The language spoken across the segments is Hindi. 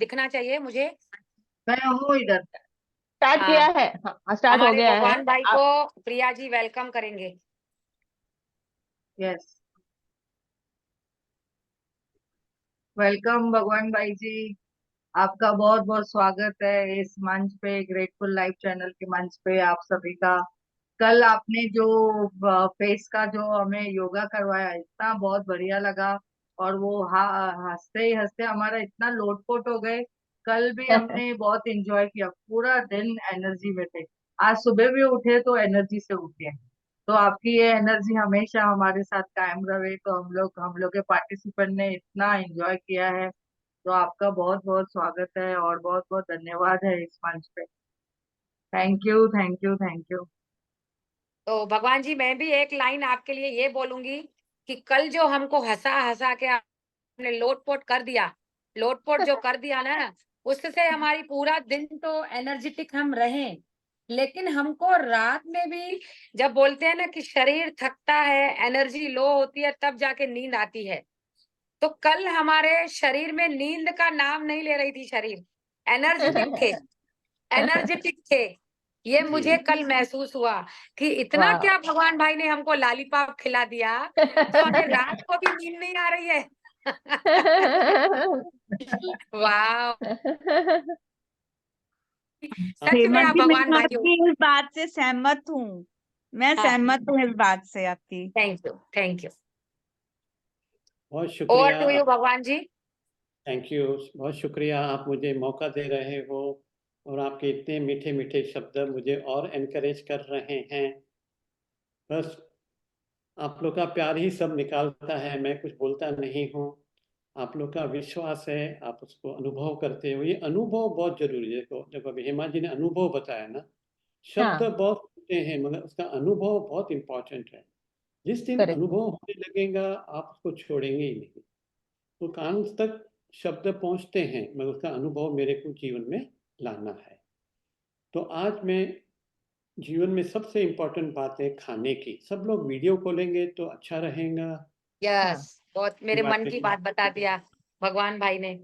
दिखना चाहिए मुझे। मैं हूँ इधर। स्टार्ट किया है, हाँ स्टार्ट हो हमारे गया है। भगवान भाई को प्रिया जी वेलकम करेंगे। यस, वेलकम भगवान भाई जी। आपका बहुत बहुत स्वागत है इस मंच पे, ग्रेटफुल लाइफ चैनल के मंच पे आप सभी का। कल आपने जो फेस का जो हमें योगा करवाया, इतना बहुत बढ़िया लगा। और वो हंसते ही हंसते हमारा इतना लोटपोट हो गए। कल भी हमने बहुत एंजॉय किया, पूरा दिन एनर्जी में थे। आज सुबह भी उठे तो एनर्जी से उठे। तो आपकी ये एनर्जी हमेशा हमारे साथ कायम रहे। तो हम लोग के पार्टिसिपेंट ने इतना एंजॉय किया है। तो आपका बहुत बहुत स्वागत है और बहुत बहुत धन्यवाद है इस मंच पे। Thank you, thank you, thank you. तो भगवान जी, मैं भी एक लाइन आपके लिए ये बोलूंगी कि कल जो हमको हंसा हंसा के आपने लोटपोट कर दिया, लोटपोट जो कर दिया ना, उससे हमारी पूरा दिन तो एनर्जेटिक हम रहे। लेकिन हमको रात में भी, जब बोलते हैं ना कि शरीर थकता है, एनर्जी लो होती है, तब जाके नींद आती है। तो कल हमारे शरीर में नींद का नाम नहीं ले रही थी, शरीर एनर्जेटिक थे, एनर्जेटिक थे। ये मुझे कल महसूस हुआ कि इतना वाह। क्या भगवान भाई ने हमको लॉलीपॉप खिला दिया, जो हमें रात को भी नींद नहीं आ रही है। वाह, सच में हेमंत आप जी, भगवान मैं भाई हो। आपकी इस बात से सहमत हूँ। मैं हाँ, सहमत हूँ इस बात से आपकी। Thank you, thank you. बहुत ओवर शुक्रिया। टू यू भगवान जी। थैंक यू, बहुत शुक्रिया, आप मुझे मौका दे रहे हो और आपके इतने मीठे मीठे शब्द मुझे और एनकरेज कर रहे हैं। बस आप लोग का प्यार ही सब निकालता है, मैं कुछ बोलता नहीं हूँ। आप लोग का विश्वास है, आप उसको अनुभव करते हो। ये अनुभव बहुत जरूरी है। देखो देखो, अभी हेमा जी ने अनुभव बताया ना, शब्द हाँ, बहुत होते हैं मगर उसका अनुभव बहुत इंपॉर्टेंट है। जिस दिन करेक्ट। अनुभव होने लगेगा आप उसको छोड़ेंगे ही नहीं। तो कान तक शब्द पहुंचते हैं मगर उसका अनुभव मेरे को जीवन में लाना है। तो आज मैं जीवन में सबसे इम्पोर्टेंट बात है खाने की। सब लोग वीडियो खोलेंगे तो अच्छा रहेगा। यस, हाँ, बहुत मेरे मन की बात बता दिया भगवान भाई ने।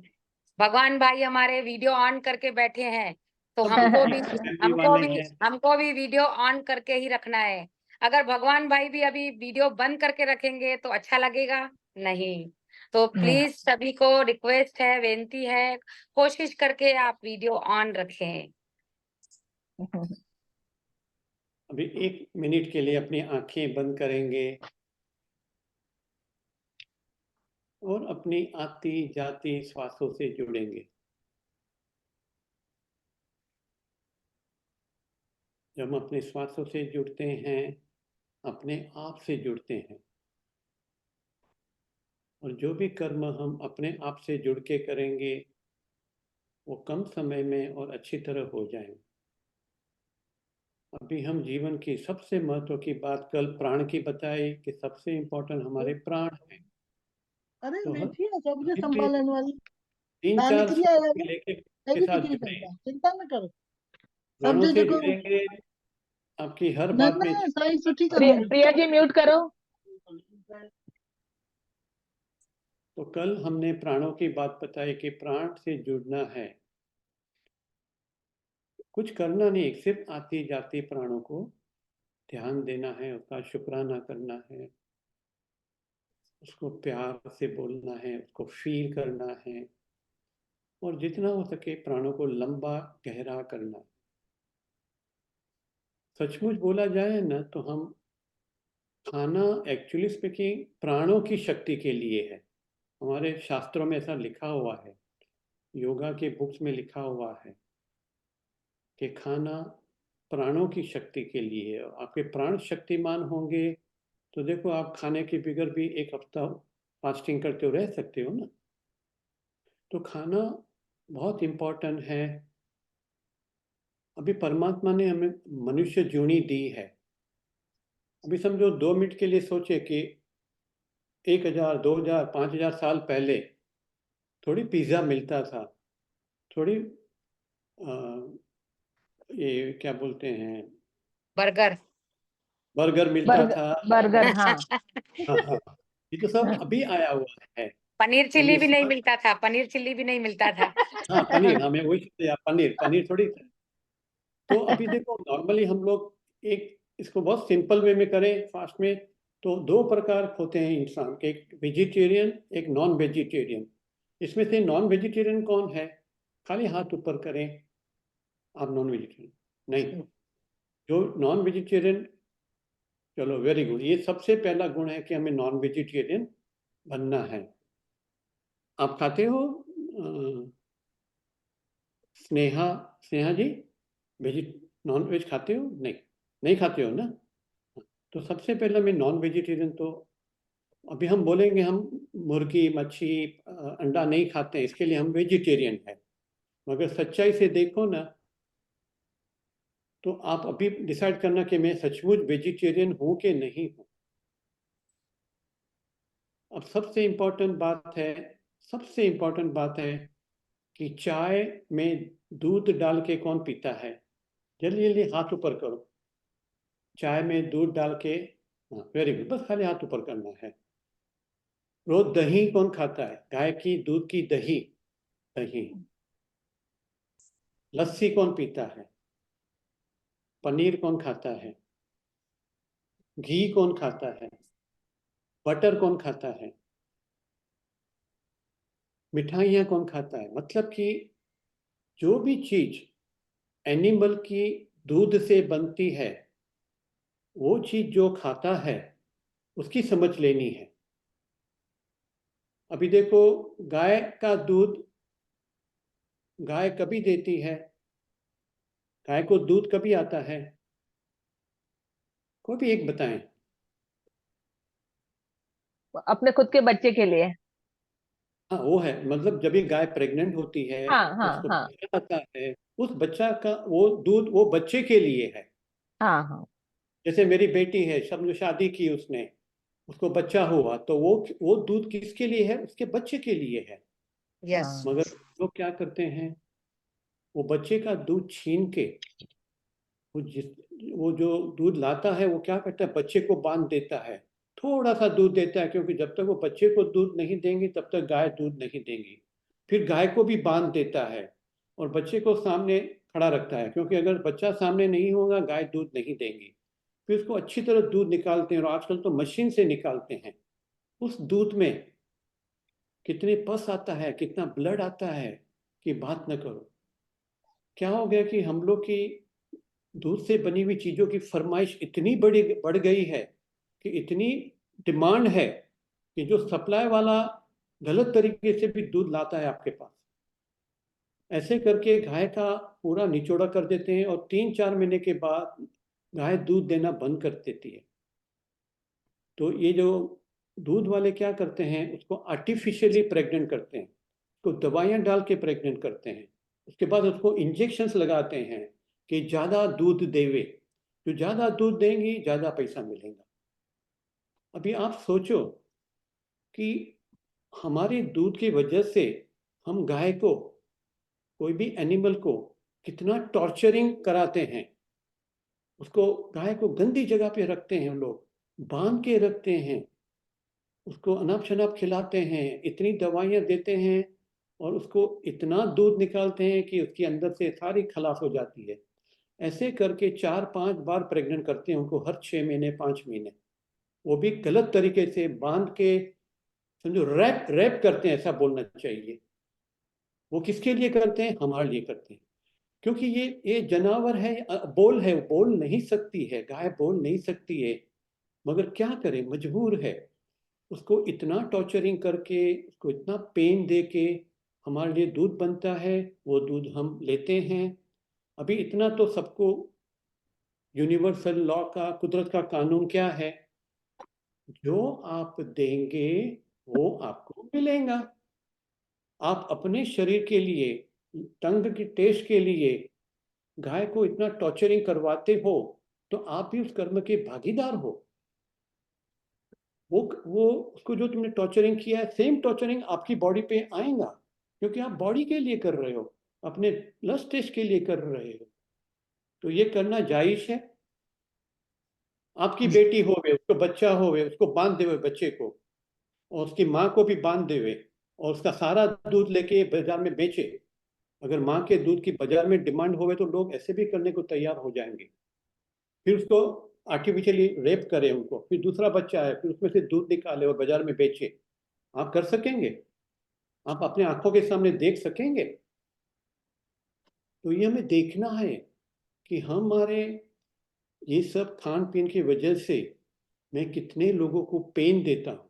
भगवान भाई हमारे वीडियो ऑन करके बैठे हैं, तो हमको भी फैमिली हमको वाले भी हैं। हमको भी वीडियो ऑन करके ही रखना है। अगर भगवान भाई भी अभी वीडियो बंद करके रखेंगे तो अच्छा लगेगा नहीं। तो नहीं। प्लीज सभी को रिक्वेस्ट है, विनती है, कोशिश करके आप वीडियो ऑन रखें। अभी 1 मिनट के लिए अपनी आंखें बंद करेंगे और अपनी आती जाती श्वासों से जुड़ेंगे। जब हम अपने श्वासों से जुड़ते हैं, अपने आप से जुड़ते हैं। और जो भी कर्म हम अपने आप से जुड़ के करेंगे वो कम समय में और अच्छी तरह हो जाएंगे। अभी हम जीवन की सबसे महत्व की बात कल प्राण की बताई कि सबसे इम्पोर्टेंट हमारे प्राण हैं। अरे तो बैठी है सबके अभी भी संभालने वाली। 3-4 निकली श्वास आएगा के वो, लेके मैं के भी साथ निकली जुड़े। सकता, चिंता न करो। सब प्राणों से जगह को जुड़ेंगे, आपकी हर नहीं बात में। नहीं सही से ठीक करूंगी। प्रिया जी म्यूट करो। तो कल हमने प्राणों की बात बताई कि प्राण से जुड़ना है, कुछ करना नहीं, सिर्फ आती जाती प्राणों को ध्यान देना है, उसका शुक्राना करना है, उसको प्यार से बोलना है, उसको फील करना है और जितना हो सके प्राणों को लंबा गहरा करना है। सचमुच बोला जाए ना तो हम खाना एक्चुअली स्पीकिंग प्राणों की शक्ति के लिए है। हमारे शास्त्रों में ऐसा लिखा हुआ है, योगा के बुक्स में लिखा हुआ है कि खाना प्राणों की शक्ति के लिए है। आपके प्राण शक्तिमान होंगे तो देखो, आप खाने के बगैर भी 1 हफ्ता फास्टिंग करते हो, रह सकते हो ना। तो खाना बहुत इम्पोर्टेंट है। अभी परमात्मा ने हमें मनुष्य जूनी दी है। अभी समझो 2 मिनट के लिए सोचे कि 1000, 2000, 5000 साल पहले थोड़ी पिज्ज़ा मिलता था, थोड़ी ये क्या बोलते हैं, बर्गर। बर्गर मिलता था। बर्गर, हाँ। हाँ हाँ, ये तो सब अभी आया हुआ है। पनीर चिल्ली भी नहीं स्वाद- मिलता था, पनीर चिल्ली भी नहीं मिलता था। हाँ पनीर, हाँ मैं वही सोच रहा, पनीर पनीर थोड़ी था। तो अभी देखो नॉर्मली हम लोग एक इसको बहुत सिंपल वे में करें फास्ट में, तो दो प्रकार होते हैं इंसान के, एक वेजिटेरियन एक नॉन वेजिटेरियन। इसमें से नॉन वेजिटेरियन कौन है? खाली हाथ ऊपर करें आप नॉन वेजिटेरियन। नहीं, जो नॉन वेजिटेरियन, चलो वेरी गुड, ये सबसे पहला गुण है कि हमें नॉन वेजिटेरियन बनना है। आप खाते हो स्नेहा, स्नेहा जी वेजि नॉन वेज खाते हो? नहीं, नहीं खाते हो ना? तो सबसे पहले मैं नॉन वेजिटेरियन, तो अभी हम बोलेंगे हम मुर्गी मच्छी अंडा नहीं खाते हैं, इसके लिए हम वेजिटेरियन हैं। मगर सच्चाई से देखो ना, तो आप अभी डिसाइड करना कि मैं सचमुच वेजिटेरियन हूं कि नहीं हूं। अब सबसे इम्पोर्टेंट बात है, सबसे इम्पोर्टेंट बात है कि चाय में दूध डाल के कौन पीता है? जल्दी जल्दी हाथ ऊपर करो। चाय में दूध डाल के, हाँ वेरी गुड, बस खाली हाथ ऊपर करना है। रोज दही कौन खाता है? गाय की दूध की दही, दही। लस्सी कौन पीता है? पनीर कौन खाता है? घी कौन खाता है? बटर कौन खाता है? मिठाइयाँ कौन खाता है? मतलब कि जो भी चीज एनिमल की दूध से बनती है, वो चीज जो खाता है उसकी समझ लेनी है। अभी देखो, गाय का दूध गाय कभी देती है? गाय को दूध कभी आता है? कोई भी एक बताएं। अपने खुद के बच्चे के लिए। हाँ वो है, मतलब जब ये गाय प्रेग्नेंट होती है, हाँ हाँ उसको हाँ बच्चा आता है, उस बच्चा का वो दूध वो बच्चे के लिए है। हाँ हाँ जैसे मेरी बेटी है, समझो शादी की उसने, उसको बच्चा हुआ, तो वो दूध किसके लिए है? उसके बच्चे के लिए है। यस। हाँ। मगर लोग क्या करते हैं, वो बच्चे का दूध छीन के, वो जिस वो जो दूध लाता है वो क्या करता है, बच्चे को बांध देता है। थोड़ा सा दूध देता है, क्योंकि जब तक वो बच्चे को दूध नहीं देंगे तब तक गाय दूध नहीं देंगी। फिर गाय को भी बांध देता है और बच्चे को सामने खड़ा रखता है, क्योंकि अगर बच्चा सामने नहीं होगा गाय दूध नहीं देंगी। फिर उसको अच्छी तरह दूध निकालते हैं, और आजकल तो मशीन से निकालते हैं। उस दूध में कितने पस आता है, कितना ब्लड आता है कि बात न करो। क्या हो गया कि हम लोग की दूध से बनी हुई चीजों की फरमाइश इतनी बड़ी बढ़ गई है कि इतनी डिमांड है कि जो सप्लाई वाला गलत तरीके से भी दूध लाता है आपके पास। ऐसे करके गाय का पूरा निचोड़ा कर देते हैं, और 3-4 महीने के बाद गाय दूध देना बंद कर देती है। तो ये जो दूध वाले क्या करते हैं, उसको आर्टिफिशियली प्रेग्नेंट करते हैं, उसको दवाइयाँ डाल के प्रेग्नेंट करते हैं। उसके बाद उसको इंजेक्शंस लगाते हैं कि ज़्यादा दूध देवे, जो ज़्यादा दूध देंगी ज़्यादा पैसा मिलेगा। अभी आप सोचो कि हमारे दूध की वजह से हम गाय को, कोई भी एनिमल को कितना टॉर्चरिंग कराते हैं। उसको, गाय को गंदी जगह पे रखते हैं लोग, बांध के रखते हैं, उसको अनाप शनाप खिलाते हैं, इतनी दवाइयाँ देते हैं, और उसको इतना दूध निकालते हैं कि उसके अंदर से सारी खलास हो जाती है। ऐसे करके 4-5 बार प्रेग्नेंट करते हैं उनको, हर 6 महीने 5 महीने। वो भी गलत तरीके से बांध के, समझो रैप रैप करते हैं, ऐसा बोलना चाहिए। वो किसके लिए करते हैं? हमारे लिए करते हैं, क्योंकि ये जानवर है, बोल है, बोल नहीं सकती है, गाय बोल नहीं सकती है, मगर क्या करे, मजबूर है। उसको इतना टॉर्चरिंग करके, उसको इतना पेन दे के हमारे लिए दूध बनता है, वो दूध हम लेते हैं। अभी इतना तो सबको, यूनिवर्सल लॉ का, कुदरत का कानून क्या है, जो आप देंगे वो आपको मिलेगा। आप अपने शरीर के लिए, टंग की टेस्ट के लिए गाय को इतना टॉर्चरिंग करवाते हो, तो आप भी उस कर्म के भागीदार हो। वो उसको जो तुमने टॉर्चरिंग किया है, सेम टॉर्चरिंग आपकी बॉडी पे आएगा, क्योंकि आप बॉडी के लिए कर रहे हो, अपने लस्ट टेस्ट के लिए कर रहे हो। तो ये करना जायज है? आपकी बेटी होवे, उसको बच्चा होवे, उसको बांध देवे बच्चे को, और उसकी माँ को भी बांध देवे, और उसका सारा दूध लेके बाजार में बेचे, अगर माँ के दूध की बाजार में डिमांड होवे तो लोग ऐसे भी करने को तैयार हो जाएंगे। फिर उसको आर्टिफिशियली रेप करें उनको, फिर दूसरा बच्चा है, फिर उसमें से दूध निकाले और बाजार में बेचे। आप कर सकेंगे? आप अपने आंखों के सामने देख सकेंगे? तो ये हमें देखना है कि हमारे ये सब खान पीन की वजह से मैं कितने लोगों को पेन देता हूँ।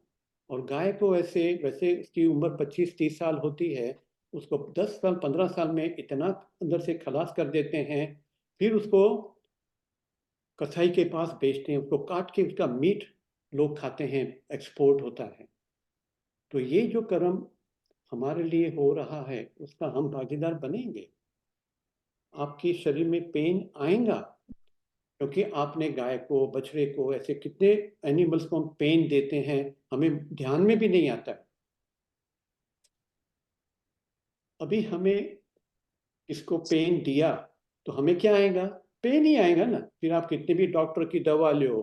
और गाय को वैसे उसकी उम्र 25-30 साल होती है, उसको 10 साल 15 साल में इतना अंदर से खलास कर देते हैं, फिर उसको कसाई के पास बेचते हैं, उसको काट के उसका मीट लोग खाते हैं, एक्सपोर्ट होता है। तो ये जो कर्म हमारे लिए हो रहा है उसका हम भागीदार बनेंगे। आपके शरीर में पेन आएगा क्योंकि आपने गाय को, बछड़े को, ऐसे कितने एनिमल्स को हम पेन देते हैं, हमें ध्यान में भी नहीं आता है। अभी हमें इसको पेन दिया तो हमें क्या आएगा? पेन ही आएगा ना। फिर आप कितने भी डॉक्टर की दवा लो,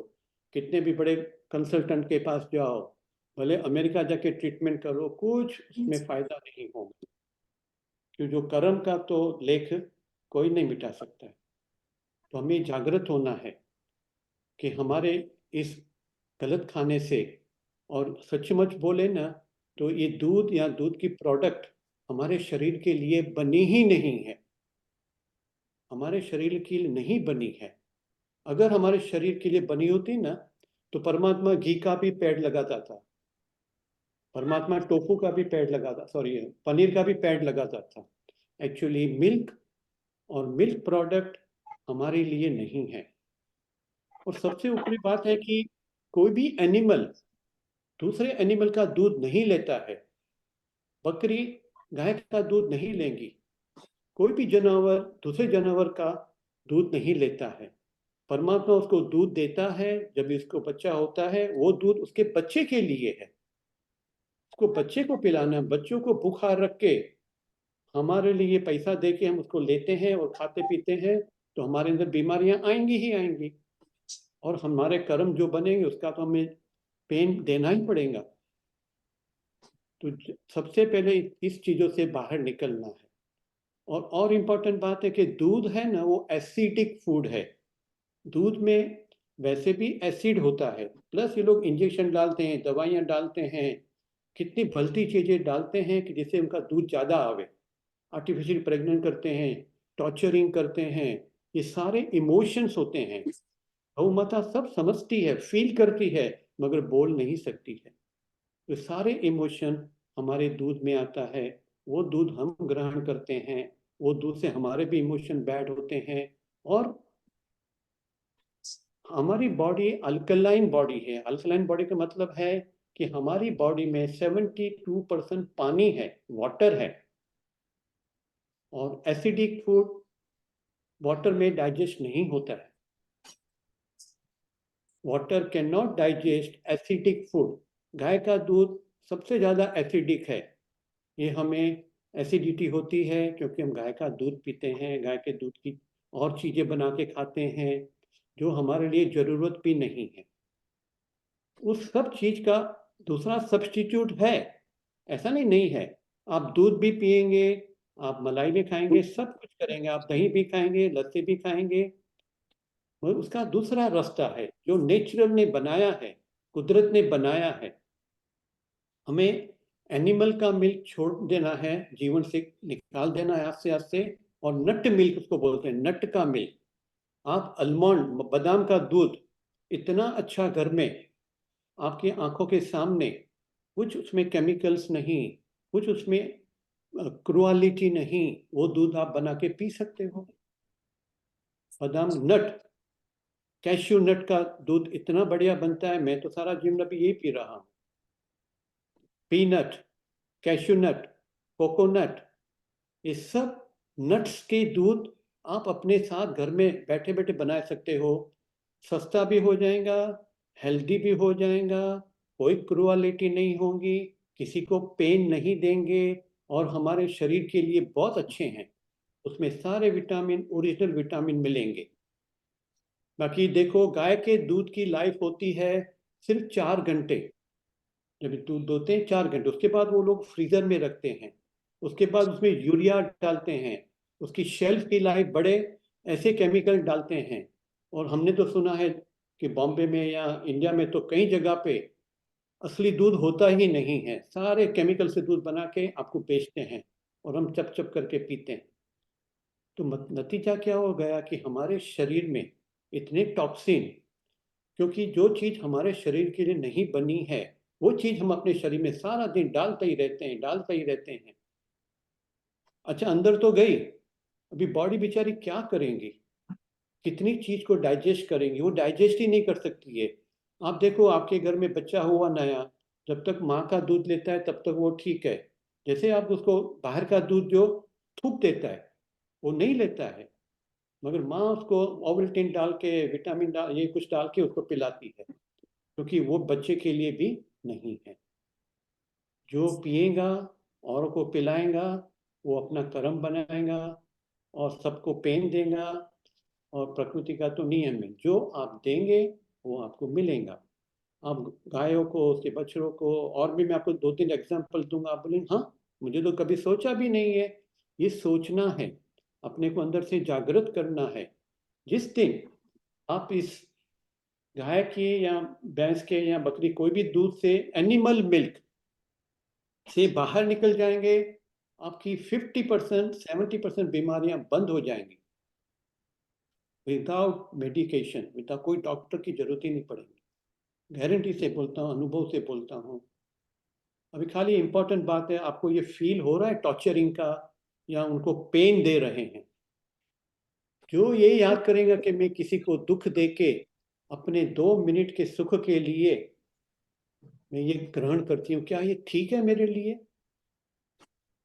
कितने भी बड़े कंसल्टेंट के पास जाओ, भले अमेरिका जाके ट्रीटमेंट करो, कुछ उसमें फायदा नहीं होगा, क्योंकि जो कर्म का तो लेख कोई नहीं मिटा सकता है। तो हमें जागृत होना है कि हमारे इस गलत खाने से, और सचमुच बोले ना तो ये दूध या दूध की प्रोडक्ट हमारे शरीर के लिए बनी ही नहीं है, हमारे शरीर के लिए नहीं बनी है। अगर हमारे शरीर के लिए बनी होती ना तो परमात्मा घी का भी पेड़ लगाता था, परमात्मा टोफू का भी पेड़ लगाता, सॉरी पनीर का भी पेड़ लगाता था। एक्चुअली मिल्क और मिल्क प्रोडक्ट हमारे लिए नहीं है। और सबसे ऊपरी बात है कि कोई भी एनिमल दूसरे एनिमल का दूध नहीं लेता है। बकरी गाय का दूध नहीं लेंगी, कोई भी जानवर दूसरे जानवर का दूध नहीं लेता है। परमात्मा उसको दूध देता है, जब इसको बच्चा होता है वो दूध उसके बच्चे के लिए है, उसको बच्चे को पिलाना। बच्चों को बुखार रख के हमारे लिए पैसा दे के हम उसको लेते हैं और खाते पीते हैं, तो हमारे अंदर बीमारियां आएंगी ही आएंगी, और हमारे कर्म जो बनेंगे उसका तो हमें पेन देना ही पड़ेगा। तो सबसे पहले इस चीजों से बाहर निकलना है। और इम्पोर्टेंट बात है कि दूध है ना, वो एसिडिक फूड है। दूध में वैसे भी एसिड होता है, प्लस ये लोग इंजेक्शन डालते हैं, दवाइयाँ डालते हैं, कितनी भलती चीजें डालते हैं कि जिससे उनका दूध ज्यादा आवे। आर्टिफिशियल प्रेग्नेंट करते हैं, टॉर्चरिंग करते हैं, ये सारे इमोशंस होते हैं। गौ माता सब समझती है, फील करती है, मगर बोल नहीं सकती है। तो सारे इमोशन हमारे दूध में आता है, वो दूध हम ग्रहण करते हैं, वो दूध से हमारे भी इमोशन बैड होते हैं। और हमारी बॉडी अल्कलाइन बॉडी है। अल्कलाइन बॉडी का मतलब है कि हमारी बॉडी में 72% पानी है, वाटर है, और एसिडिक फूड वाटर में डाइजेस्ट नहीं होता है। Water can not digest acidic food. गाय का दूध सबसे ज्यादा एसिडिक है। ये हमें एसिडिटी होती है क्योंकि हम गाय का दूध पीते हैं, गाय के दूध की और चीजें बना के खाते हैं जो हमारे लिए जरूरत भी नहीं है। उस सब चीज का दूसरा सब्स्टिट्यूट है, ऐसा नहीं है। आप दूध भी पिएंगे, आप मलाई भी खाएंगे, सब कुछ करेंगे, आप दही भी खाएंगे, लस्सी भी खाएंगे, और उसका दूसरा रास्ता है जो नेचुरल ने बनाया है, कुदरत ने बनाया है। हमें एनिमल का मिल्क छोड़ देना है, जीवन से निकाल देना है आस्ते आस्ते, और नट मिल्क उसको बोलते हैं, नट का मिल्क। आप आलमंड, बादाम का दूध इतना अच्छा घर में आपकी आंखों के सामने, कुछ उसमें केमिकल्स नहीं, कुछ उसमें क्रुअलिटी नहीं, वो दूध आप बना के पी सकते हो। बादाम नट, कैश्यू नट का दूध इतना बढ़िया बनता है, मैं तो सारा जीवन अभी यही पी रहा हूँ। पीनट, कैश्यू नट, कोकोनट, ये सब नट्स के दूध आप अपने साथ घर में बैठे बैठे बना सकते हो। सस्ता भी हो जाएगा, हेल्दी भी हो जाएगा, कोई क्रुअलिटी नहीं होगी, किसी को पेन नहीं देंगे, और हमारे शरीर के लिए बहुत अच्छे हैं। उसमें सारे विटामिन, ओरिजिनल विटामिन मिलेंगे। बाकी देखो, गाय के दूध की लाइफ होती है सिर्फ 4 घंटे, जब दूध दोते हैं 4 घंटे, उसके बाद वो लोग फ्रीजर में रखते हैं, उसके बाद उसमें यूरिया डालते हैं, उसकी शेल्फ की लाइफ बढ़े ऐसे केमिकल डालते हैं। और हमने तो सुना है कि बॉम्बे में या इंडिया में तो कई जगह पे असली दूध होता ही नहीं है, सारे केमिकल से दूध बना के आपको बेचते हैं और हम चप चप करके पीते हैं। तो नतीजा क्या हो गया कि हमारे शरीर में इतने टॉक्सिन, क्योंकि जो चीज़ हमारे शरीर के लिए नहीं बनी है वो चीज़ हम अपने शरीर में सारा दिन डालते ही रहते हैं, डालते ही रहते हैं। अच्छा, अंदर तो गई, अभी बॉडी बेचारी क्या करेंगी, कितनी चीज को डाइजेस्ट करेंगी, वो डाइजेस्ट ही नहीं कर सकती है। आप देखो, आपके घर में बच्चा हुआ नया, जब तक माँ का दूध लेता है तब तक वो ठीक है, जैसे आप उसको बाहर का दूध जो थूक देता है वो नहीं लेता है, मगर माँ उसको ओवल्टिन डाल के, विटामिन डाल, ये कुछ डाल के उसको पिलाती है, क्योंकि वो बच्चे के लिए भी नहीं है। जो पिएगा औरों को पिलाएगा वो अपना कर्म बनाएगा और सबको पेन देगा। और प्रकृति का तो नियम है, जो आप देंगे वो आपको मिलेगा। आप गायों को, उसके बछड़ों को, और भी मैं आपको 2-3 एग्जांपल दूंगा, आप बोलेंगे हाँ मुझे तो कभी सोचा भी नहीं है। ये सोचना है, अपने को अंदर से जागृत करना है। जिस दिन आप इस गाय के या भैंस के या बकरी कोई भी दूध से, एनिमल मिल्क से बाहर निकल जाएंगे, आपकी 50% 70% बीमारियां बंद हो जाएंगी, विदाउट मेडिकेशन, विदाउट कोई डॉक्टर की जरूरत ही नहीं पड़ेगी। गारंटी से बोलता हूँ, अनुभव से बोलता हूँ। अभी खाली इंपॉर्टेंट बात है, आपको ये फील हो रहा है टॉर्चरिंग का या उनको पेन दे रहे हैं? जो ये याद करेगा कि मैं किसी को दुख दे के अपने 2 मिनट के सुख के लिए मैं ये ग्रहण करती हूँ, क्या ये ठीक है मेरे लिए?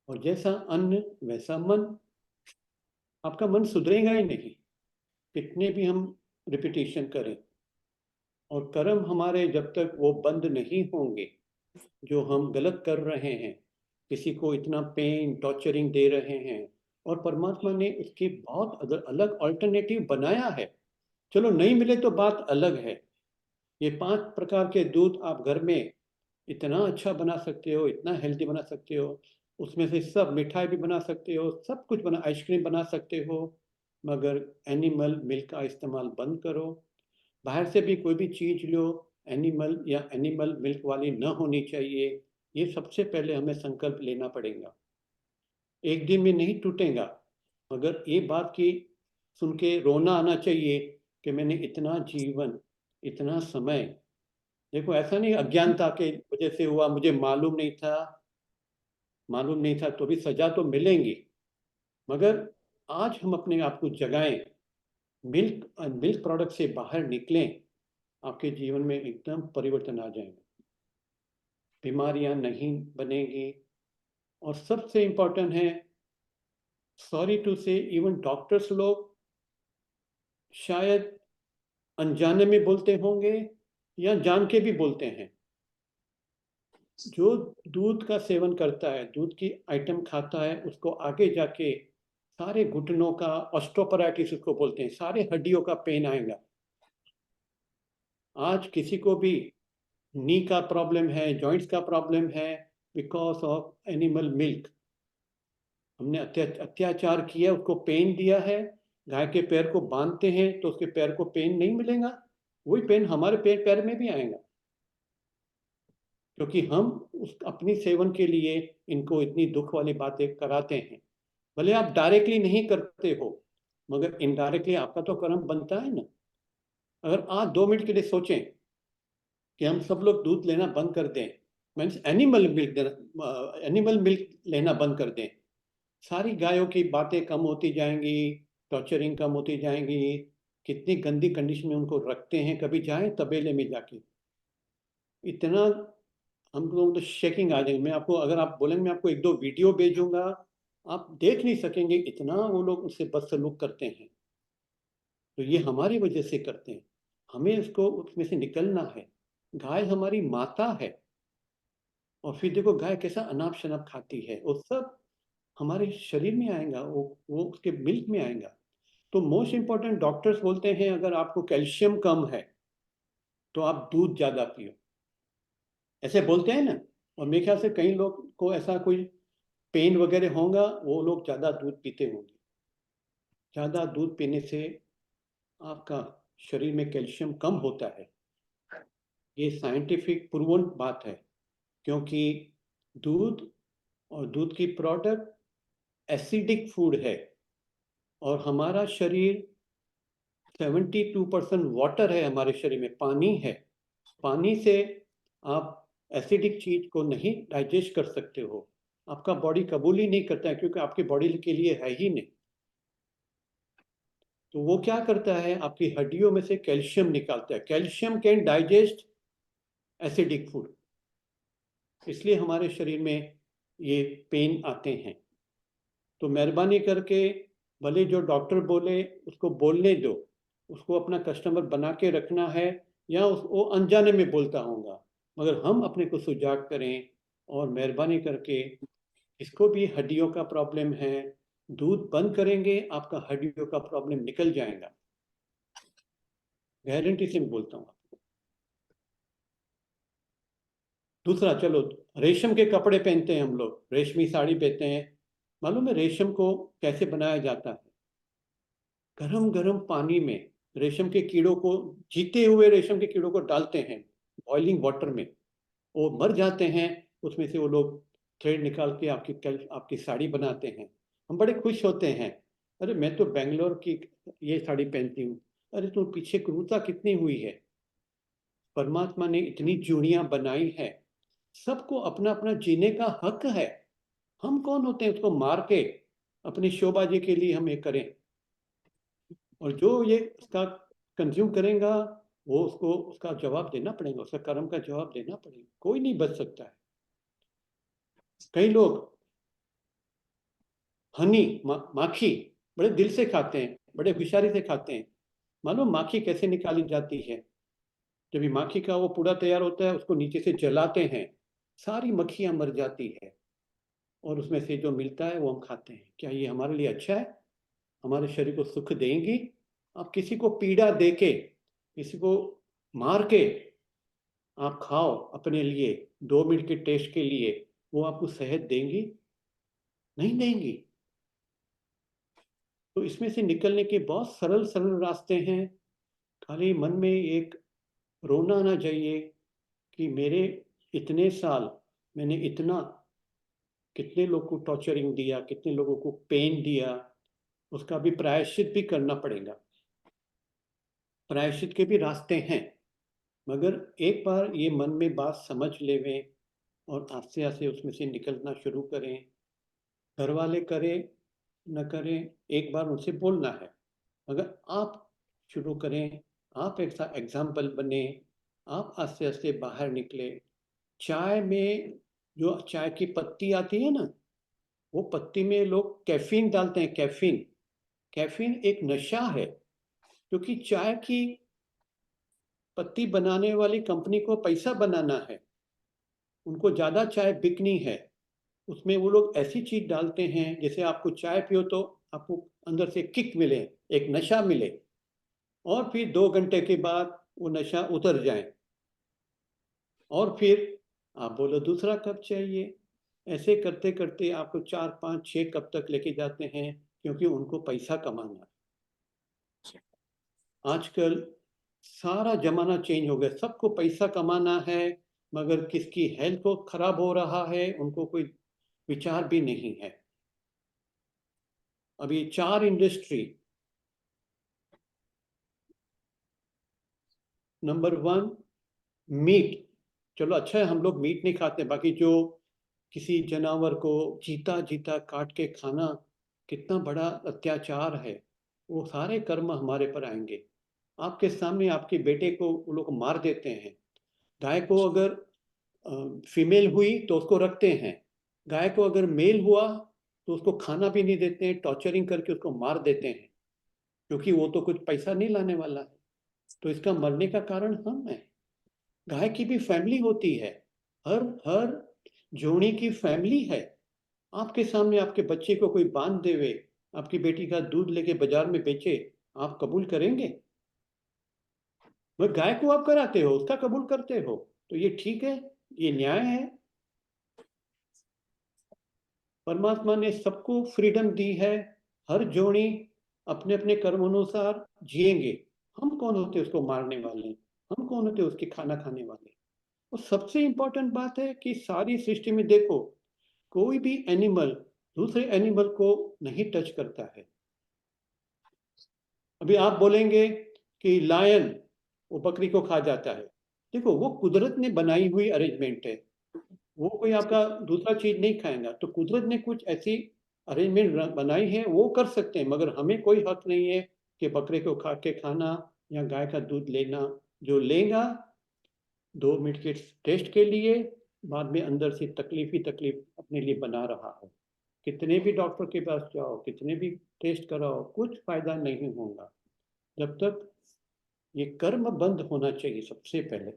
और जैसा अन्न वैसा मन, आपका मन सुधरेगा ही नहीं कितने भी हम रिपीटेशन करें। और कर्म हमारे जब तक वो बंद नहीं होंगे, जो हम गलत कर रहे हैं, किसी को इतना पेन टॉर्चरिंग दे रहे हैं, और परमात्मा ने उसके बहुत अलग अल्टरनेटिव बनाया है। चलो नहीं मिले तो बात अलग है, ये 5 प्रकार के दूध आप घर में इतना अच्छा बना सकते हो, इतना हेल्दी बना सकते हो, उसमें से सब मिठाई भी बना सकते हो, सब कुछ बना, आइसक्रीम बना सकते हो, मगर एनिमल मिल्क का इस्तेमाल बंद करो। बाहर से भी कोई भी चीज लो, एनिमल या एनिमल मिल्क वाली न होनी चाहिए। ये सबसे पहले हमें संकल्प लेना पड़ेगा, एक दिन में नहीं टूटेगा, मगर ये बात की सुन के रोना आना चाहिए कि मैंने इतना जीवन, इतना समय, देखो ऐसा नहीं अज्ञानता के वजह से हुआ, मुझे मालूम नहीं था, मालूम नहीं था तो भी सजा तो मिलेंगी, मगर आज हम अपने आप को जगाएं, मिल्क मिल्क प्रोडक्ट से बाहर निकलें, आपके जीवन में एकदम परिवर्तन आ जाएगा, बीमारियां नहीं बनेगी। और सबसे इंपॉर्टेंट है, सॉरी टू से, इवन डॉक्टर्स लोग शायद अनजाने में बोलते होंगे या जान के भी बोलते हैं। जो दूध का सेवन करता है, दूध की आइटम खाता है, उसको आगे जाके सारे घुटनों का ऑस्टोपराइटिस उसको बोलते हैं, सारे हड्डियों का पेन आएगा। आज किसी को भी नी का प्रॉब्लम है, जॉइंट्स का प्रॉब्लम है, बिकॉज ऑफ एनिमल मिल्क। हमने अत्याचार किया, उसको पेन दिया है, गाय के पैर को बांधते हैं तो उसके पैर को पेन नहीं मिलेगा, वही पेन हमारे पैर में भी आएगा, क्योंकि हम उस अपनी सेवन के लिए इनको इतनी दुख वाली बातें कराते हैं। भले आप डायरेक्टली नहीं करते हो, मगर इनडायरेक्टली आपका तो कर्म बनता है ना। अगर आप 2 मिनट के लिए सोचें कि हम सब लोग दूध लेना बंद कर दें, मीन्स एनिमल मिल्क लेना बंद कर दें, सारी गायों की बातें कम होती जाएंगी, टॉर्चरिंग कम होती जाएंगी, कितनी गंदी कंडीशन में उनको रखते हैं, कभी जाए तबेले में जाके, इतना हम लोग तो शेकिंग आ जाएंगे। मैं आपको, अगर आप बोलेंगे मैं आपको 1-2 वीडियो भेजूंगा, आप देख नहीं सकेंगे, इतना वो लोग उससे बदसलूक करते हैं। तो ये हमारी वजह से करते हैं, हमें इसको उसमें से निकलना है। गाय हमारी माता है, और फिर देखो गाय कैसा अनाप शनाप खाती है, वो सब हमारे शरीर में आएगा, वो उसके मिल्क में आएगा। तो मोस्ट इंपॉर्टेंट, डॉक्टर्स बोलते हैं अगर आपको कैल्शियम कम है तो आप दूध ज्यादा पियो, ऐसे बोलते हैं ना। और मेरे ख्याल से कई लोग को ऐसा कोई पेन वगैरह होगा, वो लोग ज़्यादा दूध पीते होंगे। ज़्यादा दूध पीने से आपका शरीर में कैल्शियम कम होता है, ये साइंटिफिक प्रूवन बात है। क्योंकि दूध और दूध की प्रोडक्ट एसिडिक फूड है, और हमारा शरीर 72% वाटर है, हमारे शरीर में पानी है। पानी से आप एसिडिक चीज को नहीं डाइजेस्ट कर सकते हो, आपका बॉडी कबूल ही नहीं करता है, क्योंकि आपकी बॉडी के लिए है ही नहीं। तो वो क्या करता है, आपकी हड्डियों में से कैल्शियम निकालता है। Calcium can digest acidic food, इसलिए हमारे शरीर में ये पेन आते हैं। तो मेहरबानी करके भले जो डॉक्टर बोले उसको बोलने दो, उसको अपना कस्टमर बना के रखना है, या वो अनजाने में बोलता होगा, मगर हम अपने को सुजाग करें। और मेहरबानी करके, इसको भी हड्डियों का प्रॉब्लम है, दूध बंद करेंगे आपका हड्डियों का प्रॉब्लम निकल जाएगा, गारंटी से मैं बोलता हूँ आपको। दूसरा, चलो रेशम के कपड़े पहनते हैं हम लोग, रेशमी साड़ी पहनते हैं। मालूम है रेशम को कैसे बनाया जाता है? गरम गरम पानी में रेशम के कीड़ों को, जीते हुए रेशम के कीड़ों को डालते हैं बॉइलिंग वाटर में, वो मर जाते हैं, उसमें से वो लोग थ्रेड निकाल के आपकी साड़ी बनाते हैं। हम बड़े खुश होते हैं, अरे मैं तो बेंगलोर की ये साड़ी पहनती हूँ। अरे तो पीछे क्रूरता कितनी हुई है। परमात्मा ने इतनी जूनियां बनाई है, सबको अपना अपना जीने का हक है। हम कौन होते हैं उसको मार के अपनी शोबाजी के लिए हम ये करें? और जो ये उसका कंज्यूम करेगा, वो उसको उसका जवाब देना पड़ेगा, उसका कर्म का जवाब देना पड़ेगा, कोई नहीं बच सकता है। कई लोग हनी माखी बड़े दिल से खाते हैं, बड़े होशियारी से खाते हैं। मालूम माखी कैसे निकाली जाती है? जब ये माखी का वो पूरा तैयार होता है, उसको नीचे से जलाते हैं, सारी मक्खियां मर जाती है, और उसमें से जो मिलता है वो हम खाते हैं। क्या ये हमारे लिए अच्छा है? हमारे शरीर को सुख देंगी? आप किसी को पीड़ा दे के, किसी को मार के आप खाओ अपने लिए 2 मिनट के टेस्ट के लिए, वो आपको सेहत देंगी? नहीं देंगी। तो इसमें से निकलने के बहुत सरल सरल रास्ते हैं। खाली मन में एक रोना आना चाहिए कि मेरे इतने साल मैंने इतना, कितने लोगों को टॉर्चरिंग दिया, कितने लोगों को पेन दिया, उसका भी प्रायश्चित भी करना पड़ेगा। प्रायश्चित के भी रास्ते हैं, मगर एक बार ये मन में बात समझ लेवें और आस्ते आस्ते उसमें से निकलना शुरू करें। घर वाले करें न करें, एक बार उनसे बोलना है। अगर आप शुरू करें, आप एक सा एग्जाम्पल बने, आप आस्ते आस्ते बाहर निकले। चाय में जो चाय की पत्ती आती है ना, वो पत्ती में लोग कैफीन डालते हैं। कैफीन, कैफीन एक नशा है, क्योंकि चाय की पत्ती बनाने वाली कंपनी को पैसा बनाना है, उनको ज़्यादा चाय बिकनी है। उसमें वो लोग ऐसी चीज डालते हैं जैसे आपको चाय पियो तो आपको अंदर से किक मिले, एक नशा मिले, और फिर 2 घंटे के बाद वो नशा उतर जाए, और फिर आप बोलो दूसरा कप चाहिए। ऐसे करते करते आपको 4 5 6 कप तक लेके जाते हैं, क्योंकि उनको पैसा कमाना है। आजकल सारा जमाना चेंज हो गया, सबको पैसा कमाना है, मगर किसकी हेल्थ को खराब हो रहा है उनको कोई विचार भी नहीं है। अभी 4 इंडस्ट्री, नंबर 1 मीट। चलो अच्छा है हम लोग मीट नहीं खाते, बाकी जो किसी जानवर को जीता जीता काट के खाना कितना बड़ा अत्याचार है। वो सारे कर्म हमारे पर आएंगे। आपके सामने आपके बेटे को वो लोग मार देते हैं। गाय को अगर फीमेल हुई तो उसको रखते हैं, गाय को अगर मेल हुआ तो उसको खाना भी नहीं देते हैं, टॉर्चरिंग करके उसको मार देते हैं, क्योंकि वो तो कुछ पैसा नहीं लाने वाला है। तो इसका मरने का कारण हम हैं। गाय की भी फैमिली होती है, हर हर जोड़ी की फैमिली है। आपके सामने आपके बच्चे को कोई बांध देवे, आपकी बेटी का दूध लेके बाजार में बेचे, आप कबूल करेंगे? वह गाय को आप कराते हो, उसका कबूल करते हो, तो ये ठीक है? ये न्याय है? परमात्मा ने सबको फ्रीडम दी है, हर जोड़ी अपने अपने कर्म अनुसार जिएंगे। हम कौन होते उसको मारने वाले? हम कौन होते उसके खाना खाने वाले? और सबसे इंपॉर्टेंट बात है कि सारी सृष्टि में देखो, कोई भी एनिमल दूसरे एनिमल को नहीं टच करता है। अभी आप बोलेंगे कि लायन वो बकरी को खा जाता है, देखो वो कुदरत ने बनाई हुई अरेंजमेंट है, वो कोई आपका दूसरा चीज नहीं खाएगा। तो कुदरत ने कुछ ऐसी अरेंजमेंट बनाई है, वो कर सकते हैं, मगर हमें कोई हक नहीं है कि बकरे को खा के खाना या गाय का दूध लेना। जो लेगा 2 मिनट के टेस्ट के लिए, बाद में अंदर से तकलीफ ही तकलीफ अपने लिए बना रहा है। कितने भी डॉक्टर के पास जाओ, कितने भी टेस्ट कराओ, कुछ फायदा नहीं होगा जब तक ये कर्म बंद होना चाहिए सबसे पहले।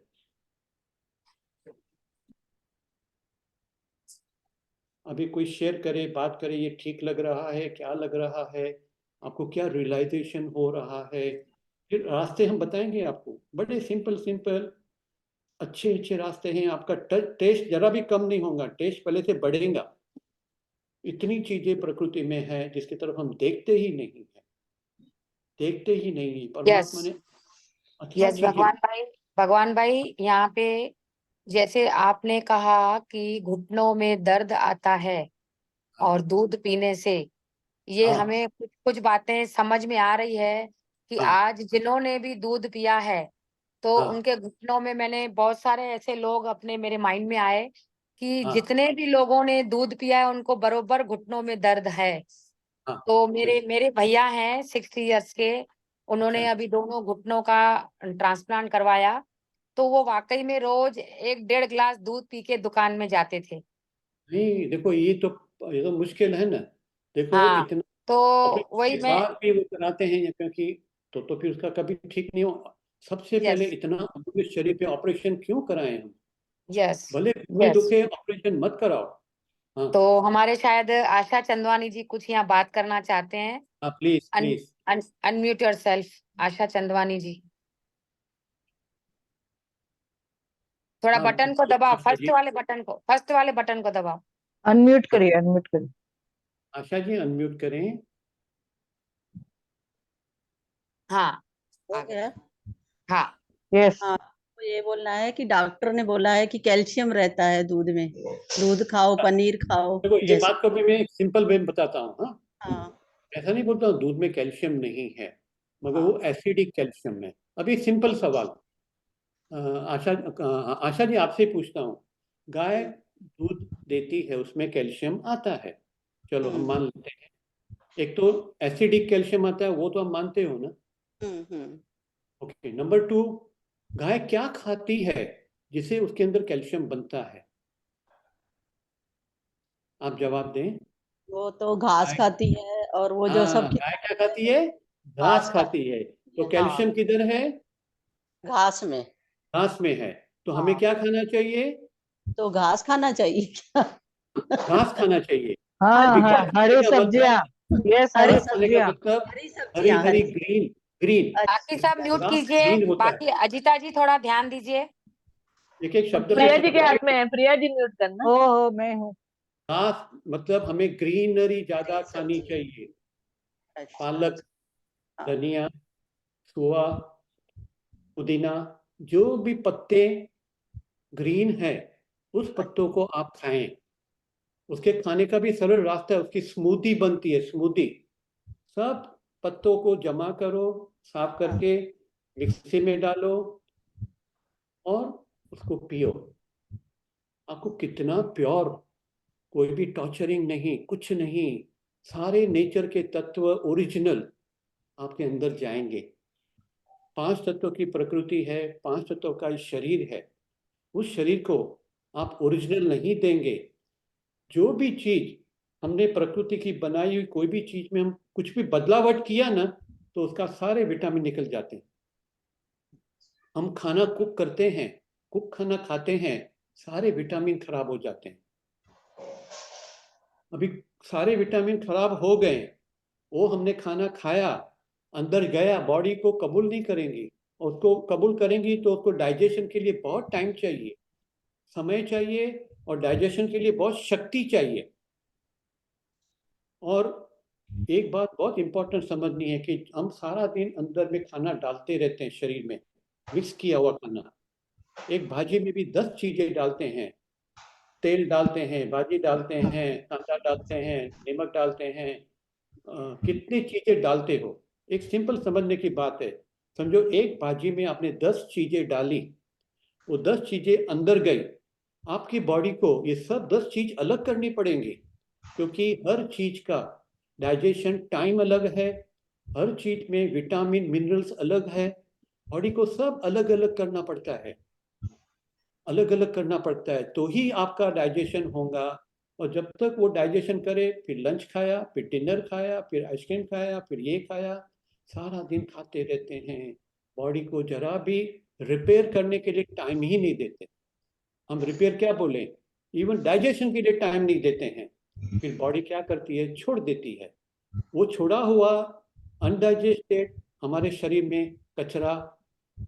अभी कोई शेयर करे, बात करे, ये ठीक लग रहा है, क्या लग रहा है, आपको क्या रियलाइजेशन हो रहा है, फिर रास्ते हम बताएंगे आपको। बड़े सिंपल सिंपल अच्छे अच्छे रास्ते हैं। आपका टेस्ट जरा भी कम नहीं होगा, टेस्ट पहले से बढ़ेगा। इतनी चीजें प्रकृति में है जिसकी तरफ हम देखते ही नहीं है, देखते ही नहीं है। परमात्मा ने अच्छा यस चीजें। भगवान भाई यहाँ पे जैसे आपने कहा कि घुटनों में दर्द आता है और दूध पीने से, ये हाँ हमें कुछ कुछ बातें समझ में आ रही है कि हाँ आज जिन्होंने भी दूध पिया है तो हाँ उनके घुटनों में, मैंने बहुत सारे ऐसे लोग अपने मेरे माइंड में आए कि हाँ जितने भी लोगों ने दूध पिया है उनको बरोबर घुटनों में दर्द है। हाँ। तो मेरे बिल्कुल। मेरे भैया हैं 60 इयर्स के, उन्होंने अच्छा, अभी दोनों घुटनों का ट्रांसप्लांट करवाया। तो वो वाकई में रोज 1-1.5 गिलास दूध पी के दुकान में जाते थे। नहीं देखो, ये तो मुश्किल है ना। देखो हाँ, इतना तो ऑपरेशन वही के मैं, बाद भी वो कराते हैं, क्योंकि तो फिर उसका कभी ठीक नहीं हो। सबसे पहले यस इतना अमूल्य शरीर पे ऑपरेशन क्यों कराएं हम? यस भले कोई यस। दुखे, ऑपरेशन मत कराओ। हाँ तो हमारे शायद आशा चंदवानी जी कुछ यहाँ बात करना चाहते हैं। हाँ, प्लीज अन, please. Unmute yourself Asha Chandwani ji. थोड़ा हाँ बटन को बोलिए दबाओ, आशा जी। फर्स्ट वाले बटन को दबाओ। अनम्यूट हाँ करिए, अनम्यूट करिए। आशा जी अनम्यूट करें। हाँ हो आगे। गया। हाँ यस। हाँ, तो ये बोलना है कि डॉक्टर ने बोला है कि कैल्शियम रहता है दूध में, दूध खाओ, पनीर खाओ देखो ये जैसे। बात को भी मैं एक सिंपल वे में बताता हूँ। हाँ, हाँ ऐसा नहीं बोलता हूँ दूध में कैल्शियम नहीं है, मगर हाँ वो एसिडिक कैल्शियम है। अभी सिंपल सवाल, आशा जी आपसे पूछता हूँ, गाय हम्म दूध देती है, उसमें कैल्शियम आता है, चलो हम हम्म मान लेते हैं। एक तो एसिडिक कैल्शियम आता है, वो तो हम मानते हो ना। हम्म। ओके, नंबर 2, गाय क्या खाती है जिसे उसके अंदर कैल्शियम बनता है? आप जवाब दें। वो तो घास गाय, खाती है, और वो जो हाँ सब गाय क्या खाती है? घास घास खाती है। खाती तो है। हाँ, कैल्शियम किधर है? घास में। घास में है। तो हमें हाँ, क्या खाना चाहिए? तो घास खाना चाहिए क्या? घास खाना चाहिए। हाँ अभी हाँ, घास खाने हरी का सब्जियां। मतलब, यस, हरी हरी घास खाने का सब्जियां। मतलब हरी हरी सब्जियां, हरी हरी। Green, green. बाकी सब अच्छा, म्यूट ग्रास कीजिए। ग्रीन होता है। बाकी अजिता जी थोड़ा ध्यान दीजिए। एक एक शब्द को प्रिया जी के समझिए। हाथ में है, प्रिया जी म्यूट करना। हो मैं हूँ। घास मतलब हमें ग्रीनरी ज्यादा हरी खानी सब्जी। चाहिए। अच्छा। पालक, हाँ। धनिया, सोआ, पुदीना, जो भी पत्ते ग्रीन है, उस पत्तों को आप खाएं। उसके खाने का भी सरल रास्ता है, उसकी स्मूदी बनती है, स्मूदी। सब पत्तों को जमा करो, साफ हाँ। करके मिक्सी में डालो और उसको पियो। आपको कितना प्योर, कोई भी टॉर्चरिंग नहीं, कुछ नहीं, सारे नेचर के तत्व ओरिजिनल आपके अंदर जाएंगे। 5 तत्वों की प्रकृति है, 5 तत्वों का शरीर है। उस शरीर को आप ओरिजिनल नहीं देंगे। जो भी चीज हमने प्रकृति की बनाई हुई, कोई भी चीज में हम कुछ भी बदलावट किया ना, तो उसका सारे विटामिन निकल जाते हैं। हम खाना कुक करते हैं, कुक खाना खाते हैं, सारे विटामिन खराब हो जाते हैं। अभी सारे विटामिन खराब हो गए, वो हमने खाना खाया, अंदर गया, बॉडी को कबूल नहीं करेंगी। और उसको कबूल करेंगी तो उसको डाइजेशन के लिए बहुत टाइम चाहिए। समय चाहिए और डाइजेशन के लिए बहुत शक्ति चाहिए। और एक बात बहुत इंपॉर्टेंट समझनी है कि हम सारा दिन अंदर में खाना डालते रहते हैं शरीर में, मिक्स किया हुआ खाना। एक भाजी में भी 10 चीजें डालते हैं, तेल डालते हैं, भाजी डालते हैं, कांदा डालते हैं, नमक डालते हैं, कितनी चीजें डालते हो। एक सिंपल समझने की बात है, समझो एक भाजी में आपने 10 चीजें डाली, वो 10 चीजें अंदर गई, आपकी बॉडी को ये सब 10 चीज अलग करनी पड़ेंगी, क्योंकि हर चीज का डाइजेशन टाइम अलग है, हर चीज में विटामिन मिनरल्स अलग है, बॉडी को सब अलग अलग करना पड़ता है, अलग अलग करना पड़ता है, तो ही आपका डाइजेशन होगा। और जब तक वो डाइजेशन करे, फिर लंच खाया, फिर डिनर खाया, फिर आइसक्रीम खाया, फिर ये खाया, सारा दिन खाते रहते हैं, बॉडी को जरा भी रिपेयर करने के लिए टाइम ही नहीं देते। हम रिपेयर क्या बोले, इवन डाइजेशन के लिए टाइम नहीं देते हैं। फिर बॉडी क्या करती है, छोड़ देती है। वो छोड़ा हुआ अनडाइजेस्टेड हमारे शरीर में कचरा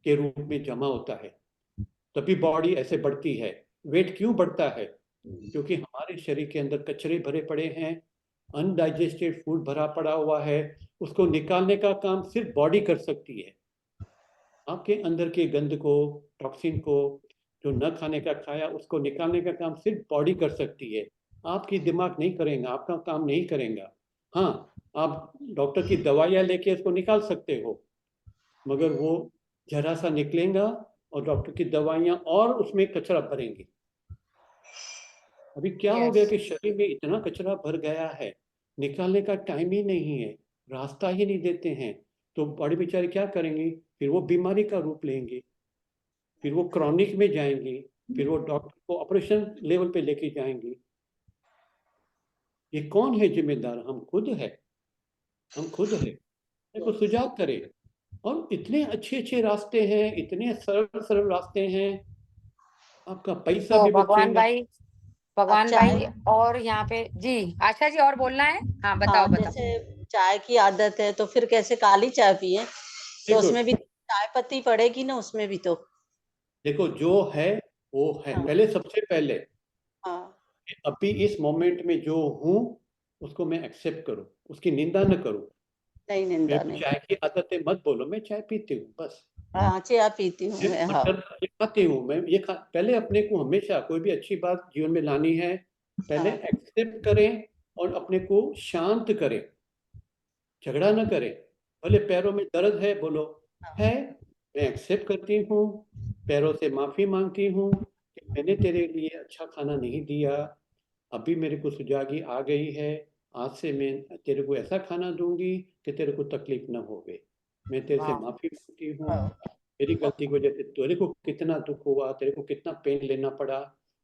के रूप में जमा होता है, तभी बॉडी ऐसे बढ़ती है। वेट क्यों बढ़ता है, क्योंकि हमारे शरीर के अंदर कचरे भरे पड़े हैं, अनडाइजेस्टेड फूड भरा पड़ा हुआ है, उसको निकालने का काम सिर्फ बॉडी कर सकती है। आपके अंदर के गंद को, टॉक्सिन को, जो न खाने का खाया, उसको निकालने का काम सिर्फ बॉडी कर सकती है। आपकी दिमाग नहीं करेगा, आपका काम नहीं करेगा। हाँ, आप डॉक्टर की दवाइयाँ लेके उसको निकाल सकते हो, मगर वो जरा सा निकलेगा और डॉक्टर की दवाइयाँ और उसमें कचरा भरेंगी। अभी क्या हो गया कि शरीर में इतना कचरा भर गया है, निकालने का टाइम ही नहीं है, रास्ता ही नहीं देते हैं, तो बॉडी बेचारे क्या करेंगे, फिर वो बीमारी का रूप लेंगे, फिर वो क्रॉनिक में जाएंगे, फिर वो डॉक्टर को ऑपरेशन लेवल पे लेके जाएंगे। ये कौन है जिम्मेदार, हम खुद है, हम खुद है। देखो सुझाव करें, और इतने अच्छे अच्छे रास्ते हैं, इतने सरल सरल रास्ते हैं, आपका पैसा तो भी भगवान बचेगा। भाई, भगवान अच्छा भाई, है। और यहाँ पे जी आशा जी और बोलना है? हाँ बताओ हाँ, बताओ। जैसे चाय की आदत है तो फिर कैसे काली चाय पिए, तो देखो उसमें भी चाय पत्ती पड़ेगी ना, उसमें भी तो। देखो, जो है वो है। हाँ। पहले सबसे पहले हाँ। अभी इस मोमेंट में जो हूँ उसको मैं एक्सेप्ट करूँ, उसकी निंदा न करूँ। नहीं, मैं निंदा नहीं। चाय की आदतें मत बोलो, मैं चाय पीती हूँ बस, हाँ, चाय पीती हूँ ये मैं। हाँ। मटर ये खाती हूँ मैं, पहले अपने को हमेशा कोई भी अच्छी बात जीवन में लानी है, पहले हाँ। एक्सेप्ट करें और अपने को शांत करें, झगड़ा न करें। भले पैरों में दर्द है, बोलो है, मैं एक्सेप्ट करती हूँ, पैरों से माफी मांगती हूँ कि मैंने तेरे लिए अच्छा खाना नहीं दिया, अभी मेरे को सुजागी आ गई है, आज से मैं तेरे को ऐसा खाना दूंगी कि तेरे को तकलीफ न होवे। मैं तेरे से वाह। माफी मांगती हूँ, मेरी गलती की वजह से तेरे को कितना दुख हुआ, तेरे को कितना पेन लेना पड़ा,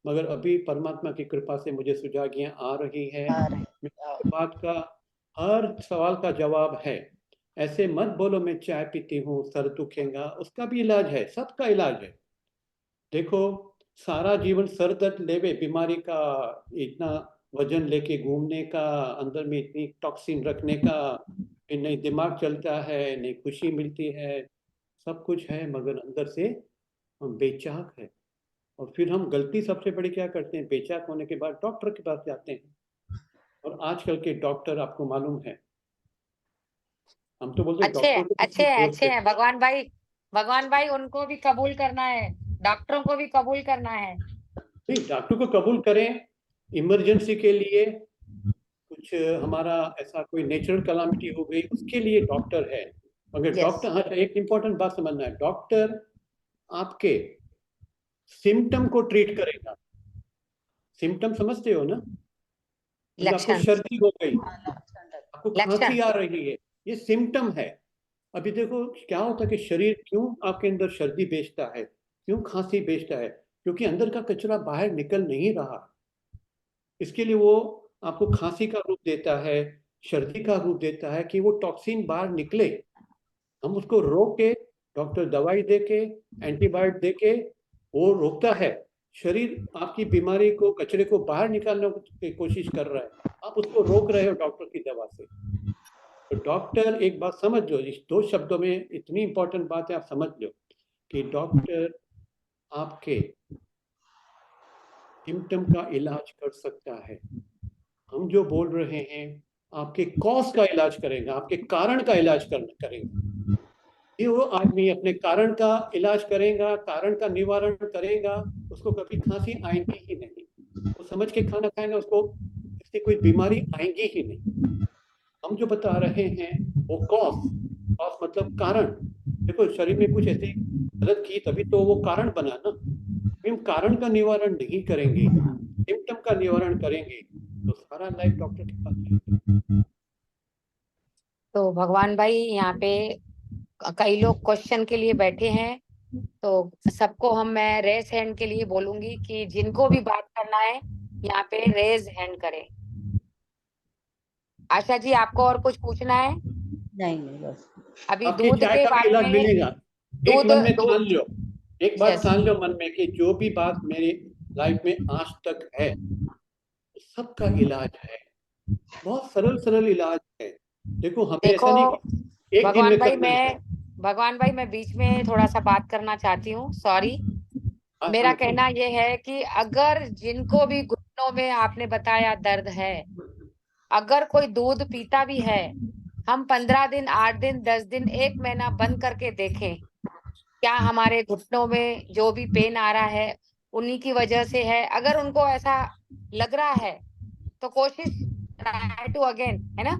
मगर अभी परमात्मा की कृपा से मुझे सुजागियां आ रही है, मेरी बात का हर सवाल का जवाब है। ऐसे मत बोलो मैं चाय पीती हूँ सर दुखेगा, उसका भी इलाज है, सबका इलाज है। देखो, सारा जीवन सर दर्द लेवे, बीमारी का, इतना वजन लेके घूमने का, अंदर में इतनी टॉक्सिन रखने का, फिर नहीं दिमाग चलता है, नहीं खुशी मिलती है, सब कुछ है, मगर अंदर से हम बेचाक है। और फिर हम गलती सबसे बड़ी क्या करते हैं, बेचाक होने के बाद डॉक्टर के पास जाते हैं। और आजकल के डॉक्टर आपको मालूम है, हम तो बोलते हैं अच्छे हैं, डॉक्टर को अच्छे हैं, दोस्त अच्छे है। हैं भगवान भाई। भगवान भाई उनको भी कबूल करना है, डॉक्टरों को भी कबूल करना है। नहीं, डॉक्टर को कबूल करें, इमरजेंसी के लिए कुछ हमारा ऐसा कोई नेचुरल कलामिटी हो गई, उसके लिए डॉक्टर है। मगर यस। डॉक्टर, हाँ एक इंपॉर्टेंट बात समझना है, डॉक्टर आपके सिम्टम को ट्रीट करेगा। सिम्टम समझते हो ना, मतलब आपको लक्षण, सर्दी हो गई, आपको लक्षण। खांसी आ रही है, ये सिम्टम है। अभी देखो क्या होता है कि शरीर क्यों आपके अंदर सर्दी भेजता है, क्यों खांसी भेजता है, क्योंकि अंदर का कचरा बाहर निकल नहीं रहा। इसके लिए वो आपको खांसी का रूप देता है, सर्दी का रूप देता है, कि वो टॉक्सिन बाहर निकले। हम उसको रोक के, डॉक्टर दवाई दे के, एंटीबायोटिक दे के, वो रोकता है। शरीर आपकी बीमारी को, कचरे को बाहर निकालने की कोशिश कर रहा है, आप उसको रोक रहे हो डॉक्टर की दवा से। तो डॉक्टर, एक बात समझ लो, इस 2 शब्दों में इतनी इंपॉर्टेंट बात है, आप समझ लो कि डॉक्टर आपके सिम्टम का इलाज कर सकता है। हम जो बोल रहे हैं आपके कॉज का इलाज करेंगे, आपके कारण का इलाज करेंगे। ये वो आदमी अपने कारण का इलाज करेगा, कारण का निवारण करेगा, उसको कभी खांसी आएगी ही नहीं। वो समझ के खाना खाएगा, उसको इससे कोई बीमारी आएगी ही नहीं। हम जो बता रहे हैं वो कॉज मतलब कारण। देखो शरीर में कुछ ऐसी गलत की तभी तो वो कारण बना ना। हम कारण का निवारण नहीं करेंगे, सिम्टम का निवारण करेंगे तो सारा लाइफ डॉक्टर के पास जाएगा। तो भगवान भाई यहाँ पे कई लोग क्वेश्चन के लिए बैठे हैं, तो सबको मैं रेज हैंड के लिए बोलूंगी कि जिनको भी बात करना है यहाँ पे रेज हैंड करें। आशा जी, आपको और कुछ पूछना है? नहीं नहीं बस। अभी आपके दूध चाय के का भी बारे इलाज में, मिलेगा। एक दूध मन में दूध ठान लो, एक बात यस, ठान लो मन में कि जो भी बात मेरी लाइफ में आज तक है सबका इलाज है। बहुत सरल सरल इलाज है। देखो हमें देखो ऐसा नहीं कि एक दिन में करना है। भगवान भाई मैं बीच में थोड़ा सा बात करना चाहती हूँ, सॉरी। हाँ मेरा हाँ कहना ये है कि अगर जिनको भी घुटनों में आपने बताया दर्द है, अगर कोई दूध पीता भी है, हम 15 दिन, 8 दिन, 10 दिन, 1 महीना बंद करके देखें क्या हमारे घुटनों में जो भी पेन आ रहा है उन्हीं की वजह से है। अगर उनको ऐसा लग रहा है तो कोशिश, ट्राई टू अगेन, है ना,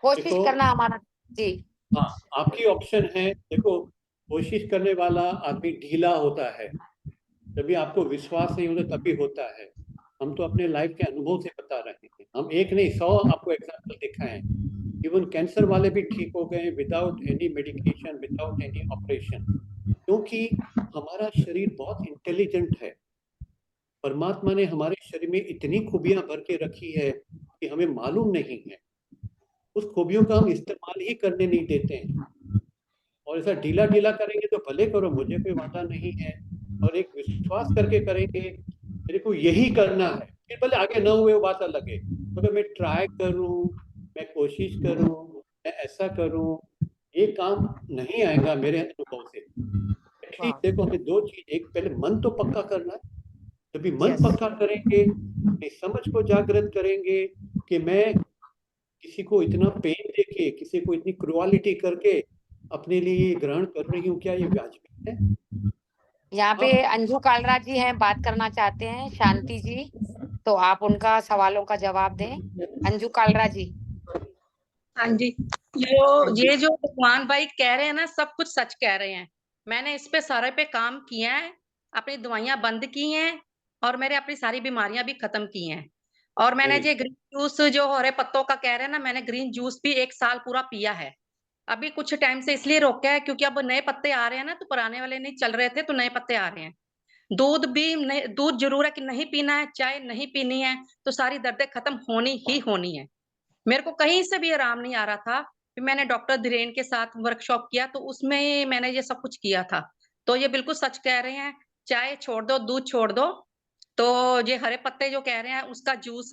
कोशिश देखो करना हमारा। जी हाँ आपकी ऑप्शन है। देखो कोशिश करने वाला आदमी ढीला होता है, जब आपको विश्वास नहीं होता तभी होता है। हम तो अपने लाइफ के अनुभव से बता रहे हैं, हम एक नहीं 100 आपको एग्जाम्पल दिखाए हैं। इवन कैंसर वाले भी ठीक हो गए without any medication, without any operation, क्योंकि हमारा शरीर बहुत इंटेलिजेंट है। परमात्मा ने हमारे शरीर में इतनी खूबियां भर के रखी है कि हमें मालूम नहीं है। उस खूबियों का हम इस्तेमाल ही करने नहीं देते हैं। और ऐसा ढीला ढीला करेंगे तो भले करो, मुझे कोई वादा नहीं है। और एक विश्वास करके करेंगे मेरे को यही करना है, फिर भले आगे ना हुए वो बात अलग है। तो अगर मैं ट्राई करूं, मैं कोशिश करूं, मैं ऐसा करूं, ये काम नहीं आएगा मेरे अनुभव से। ठीक, देखो हमें दो चीज, एक पहले मन तो पक्का करना है। जब भी मन यस, पक्का करेंगे, अपनी समझ को जागृत करेंगे कि मैं किसी को इतना पेन देके, किसी को इतनी क्रुअलिटी करके अपने लिए ये ग्रहण कर रही हूँ, क्या ये वाजिब है? यहाँ पे अब अंजू कालरा जी हैं, बात करना चाहते हैं, शांति जी, तो आप उनका सवालों का जवाब दें। अंजू कालरा जी। हाँ जी, ये जो भगवान भाई कह रहे हैं ना, सब कुछ सच कह रहे हैं। मैंने इस पे सारे पे काम किया है, अपनी दवाइयां बंद की हैं और मैंने अपनी सारी बीमारियां भी खत्म की हैं। और मैंने Very जो ग्रीन जूस जो हरे पत्तों का कह रहे हैं ना, मैंने ग्रीन जूस भी 1 साल पूरा पिया है। अभी कुछ टाइम से इसलिए रोका है क्योंकि अब नए पत्ते आ रहे हैं ना, तो पुराने वाले नहीं चल रहे थे, तो नए पत्ते आ रहे हैं। दूध भी नहीं, दूध जरूर है कि नहीं पीना है, चाय नहीं पीनी है, तो सारी दर्दें खत्म होनी ही होनी है। मेरे को कहीं से भी आराम नहीं आ रहा था। फिर मैंने डॉक्टर धीरेन के साथ वर्कशॉप किया, तो उसमें मैंने ये सब कुछ किया था। तो ये बिल्कुल सच कह रहे हैं, चाय छोड़ दो, दूध छोड़ दो। तो ये हरे पत्ते जो कह रहे हैं, उसका जूस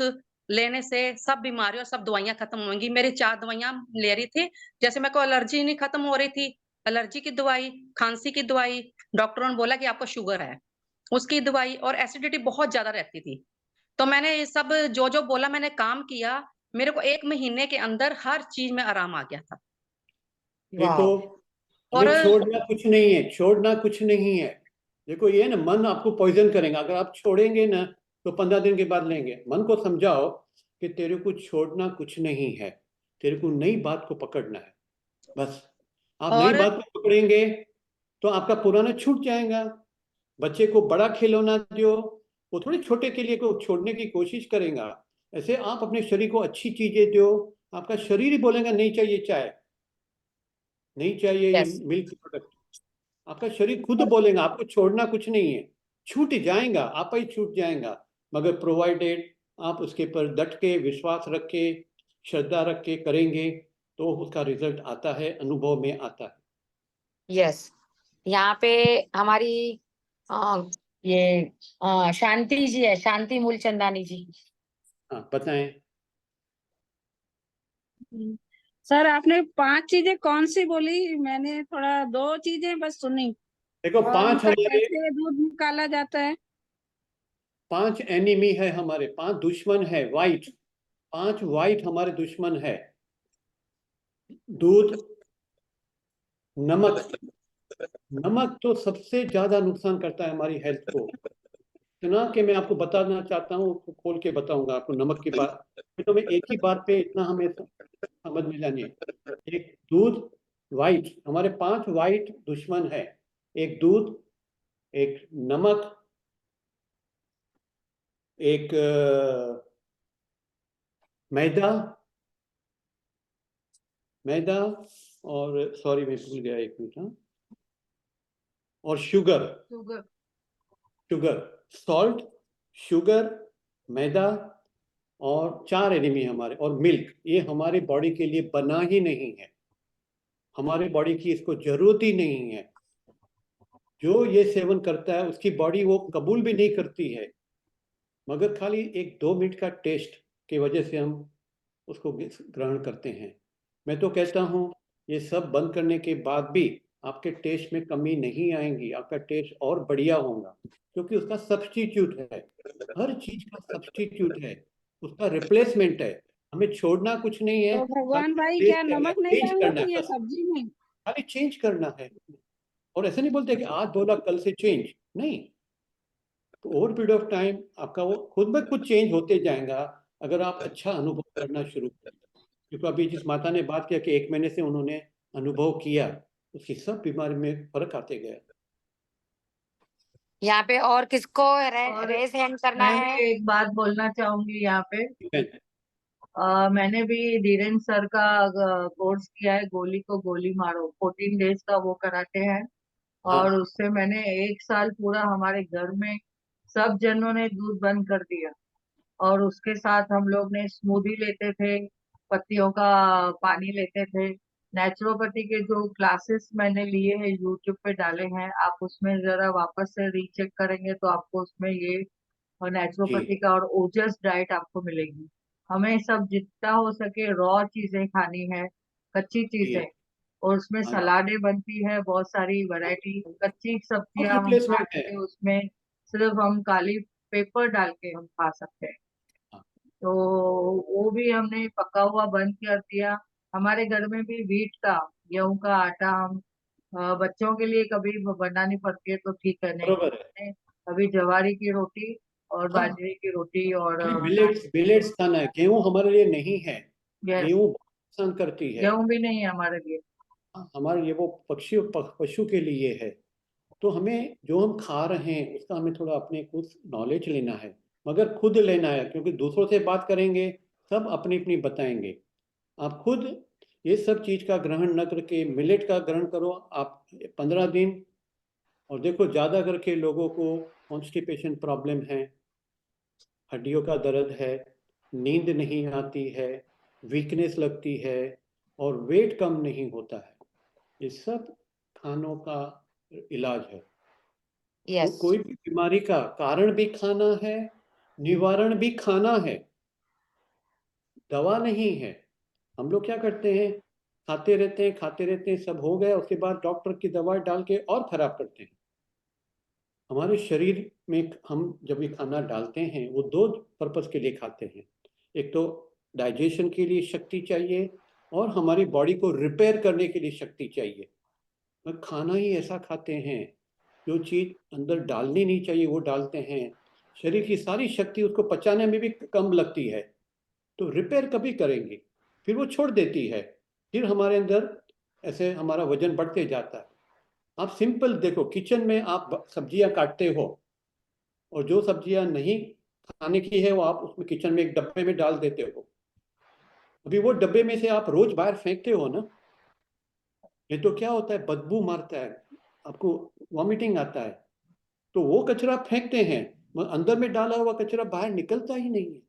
लेने से सब बीमारियां, सब दवाइयां खत्म होंगी। मेरी 4 दवाइयां ले रही थी, जैसे मेरे को एलर्जी नहीं खत्म हो रही थी, एलर्जी की दवाई, खांसी की दवाई, डॉक्टरों ने बोला कि आपको शुगर है, उसकी दवाई, और एसिडिटी बहुत ज्यादा रहती थी। तो मैंने ये सब जो जो बोला मैंने काम किया। मेरे को 1 महीने के अंदर हर चीज में आराम आ गया था। देखो और हमें छोड़ना कुछ नहीं है, छोड़ना कुछ नहीं है। देखो ये ना मन आपको पॉइजन करेगा, अगर आप छोड़ेंगे ना तो 15 दिन के बाद लेंगे। मन को समझाओ कि तेरे को छोड़ना कुछ नहीं है, तेरे को नई बात को पकड़ना है, बस। आप नई और बात को पकड़ेंगे तो आपका पुराना छूट जाएगा। बच्चे को बड़ा खिलौना दो, वो थोड़ी छोटे के लिए को छोड़ने की कोशिश करेगा। ऐसे आप अपने शरीर को अच्छी चीजें दो, आपका शरीर ही बोलेगा नहीं चाहिए चाय, नहीं चाहिए ये यस, मिल्क प्रोडक्ट। आपका शरीर खुद बोलेगा, आपको छोड़ना कुछ नहीं है। छूट जाएगा, आप ही छूट जाएगा, मगर प्रोवाइडेड आप उसके पर डट के, विश्वास रख के, श्रद्धा रख के करेंगे तो उसका रिजल्ट आता है, अनुभव में आता है। यस। यहाँ पे हमारी ये शांति जी है, शांति मूलचंदानी जी। हाँ बताएं। सर आपने 5 चीजें कौन सी बोली? मैंने थोड़ा 2 चीजें बस सुनी। देखो और 5 उनका हमारे, कैसे दूध निकाला जाता है? 5 एनिमी है हमारे, 5 दुश्मन है वाइट, 5 वाइट हमारे दुश्मन है। दूध, नमक। नमक तो सबसे ज्यादा नुकसान करता है हमारी हेल्थ को, इतना कि मैं आपको बताना चाहता हूँ, खोल के बताऊंगा आपको नमक की बात। तो मैं एक ही बात पे इतना हमें समझ में जानी है। एक दूध, वाइट, हमारे 5 वाइट दुश्मन है। एक दूध, एक नमक, एक मैदा, मैदा, और सॉरी मैं भूल गया, एक मिनट, हाँ, और sugar. Sugar, sugar, salt, sugar, मैदा, और 4 एनिमी हमारे, और मिल्क। ये हमारी बॉडी के लिए बना ही नहीं है, हमारी बॉडी की इसको जरूरत ही नहीं है। जो ये सेवन करता है उसकी बॉडी वो कबूल भी नहीं करती है, मगर खाली 1-2 मिनट का टेस्ट की वजह से हम उसको ग्रहण करते हैं। मैं तो कहता हूँ ये सब बंद करने के बाद भी आपके टेस्ट में कमी नहीं आएगी, आपका टेस्ट और बढ़िया होगा, क्योंकि उसका सब्स्टिट्यूट है, हर चीज का सब्स्टिट्यूट है, उसका रिप्लेसमेंट है। हमें छोड़ना कुछ नहीं है, तो भगवान भाई खाली क्या नमक नहीं चेंज डालना करना है चाहिए बस, सब्जी में? खाली चेंज करना है। और ऐसे नहीं बोलते कि आज बोला कल से चेंज नहीं, ओवर पीरियड ऑफ टाइम आपका वो खुद ब खुद चेंज होते जाएगा, अगर आप अच्छा अनुभव करना शुरू करें। क्योंकि अभी जिस माता ने बात किया कि 1 महीने से उन्होंने अनुभव किया, उसकी सब बीमारी में फर्क आते गया। यहाँ पे और किसको और रेस हैंड करना मैं है? भी एक बात बोलना चाहूंगी यहाँ पे। मैंने भी धीरेन्द्र सर का कोर्स किया है, गोली को गोली मारो, 14 डेज का वो कराते हैं। हाँ और उससे मैंने 1 साल पूरा हमारे घर में सब जनों ने दूध बंद कर दिया। और उसके साथ हम लोग ने स्मूदी लेते थे, पत्तियों का पानी लेते थे। नेचुरोपैथी के जो क्लासेस मैंने लिए हैं, यूट्यूब पे डाले हैं, आप उसमें जरा वापस से रीचेक करेंगे तो आपको उसमें ये और नेचुरोपैथी जी का और ओजस डाइट आपको मिलेगी। हमें सब जितना हो सके रॉ चीजें खानी है, कच्ची जी चीजें। और उसमें हाँ, सलाडें बनती है, बहुत सारी वैरायटी कच्ची और सब्जियां हम खा रिप्लेसमेंट है। के उसमें सिर्फ हम काली पेपर डाल के हम खा सकते हैं। हाँ, तो वो भी हमने पका हुआ बंद कर दिया। हमारे घर में भी व्हीट का, गेहूं का आटा हम बच्चों के लिए कभी बनानी पड़ती है तो ठीक है, नहीं बरोबर है। हमने कभी ज्वारी की रोटी और हाँ, बाजरे की रोटी और मिलेट्स, मिलेट्स खाना है, गेहूं हमारे लिए नहीं है, यस, गेहूं बहुत नुकसान करती है। गेहूं भी नहीं है हमारे लिए। हमारे ये वो पक्षी पशु के लिए है। तो हमें जो हम खा रहे हैं उसका हमें थोड़ा अपने कुछ नॉलेज लेना है, मगर खुद लेना है, क्योंकि दूसरों से बात करेंगे सब अपनी अपनी बताएंगे। आप खुद ये सब चीज का ग्रहण न करके मिलेट का ग्रहण करो आप 15 दिन, और देखो ज्यादा करके लोगों को कॉन्स्टिपेशन प्रॉब्लम है, हड्डियों का दर्द है, नींद नहीं आती है, वीकनेस लगती है, और वेट कम नहीं होता है। ये सब खानों का इलाज है। यस, कोई भी बीमारी का कारण भी खाना है, निवारण भी खाना है, दवा नहीं है। हम लोग क्या करते हैं, खाते रहते हैं खाते रहते हैं, सब हो गया, उसके बाद डॉक्टर की दवा डाल के और खराब करते हैं। हमारे शरीर में हम जब ये खाना डालते हैं वो 2 पर्पस के लिए खाते हैं। एक तो डाइजेशन के लिए शक्ति चाहिए, और हमारी बॉडी को रिपेयर करने के लिए शक्ति चाहिए। पर खाना ही ऐसा खाते हैं, जो चीज अंदर डालनी नहीं चाहिए वो डालते हैं, शरीर की सारी शक्ति उसको पचाने में भी कम लगती है। तो रिपेयर कभी करेंगे, फिर वो छोड़ देती है, फिर हमारे अंदर ऐसे हमारा वजन बढ़ते जाता है। आप सिंपल देखो, किचन में आप सब्जियां काटते हो, और जो सब्जियां नहीं खाने की है वो आप उसमें किचन में एक डब्बे में डाल देते हो। अभी वो डब्बे में से आप रोज बाहर फेंकते हो ना, ये तो क्या होता है, बदबू मारता है, आपको वॉमिटिंग आता है। तो वो कचरा फेंकते हैं, मगर अंदर में डाला हुआ कचरा बाहर निकलता ही नहीं है।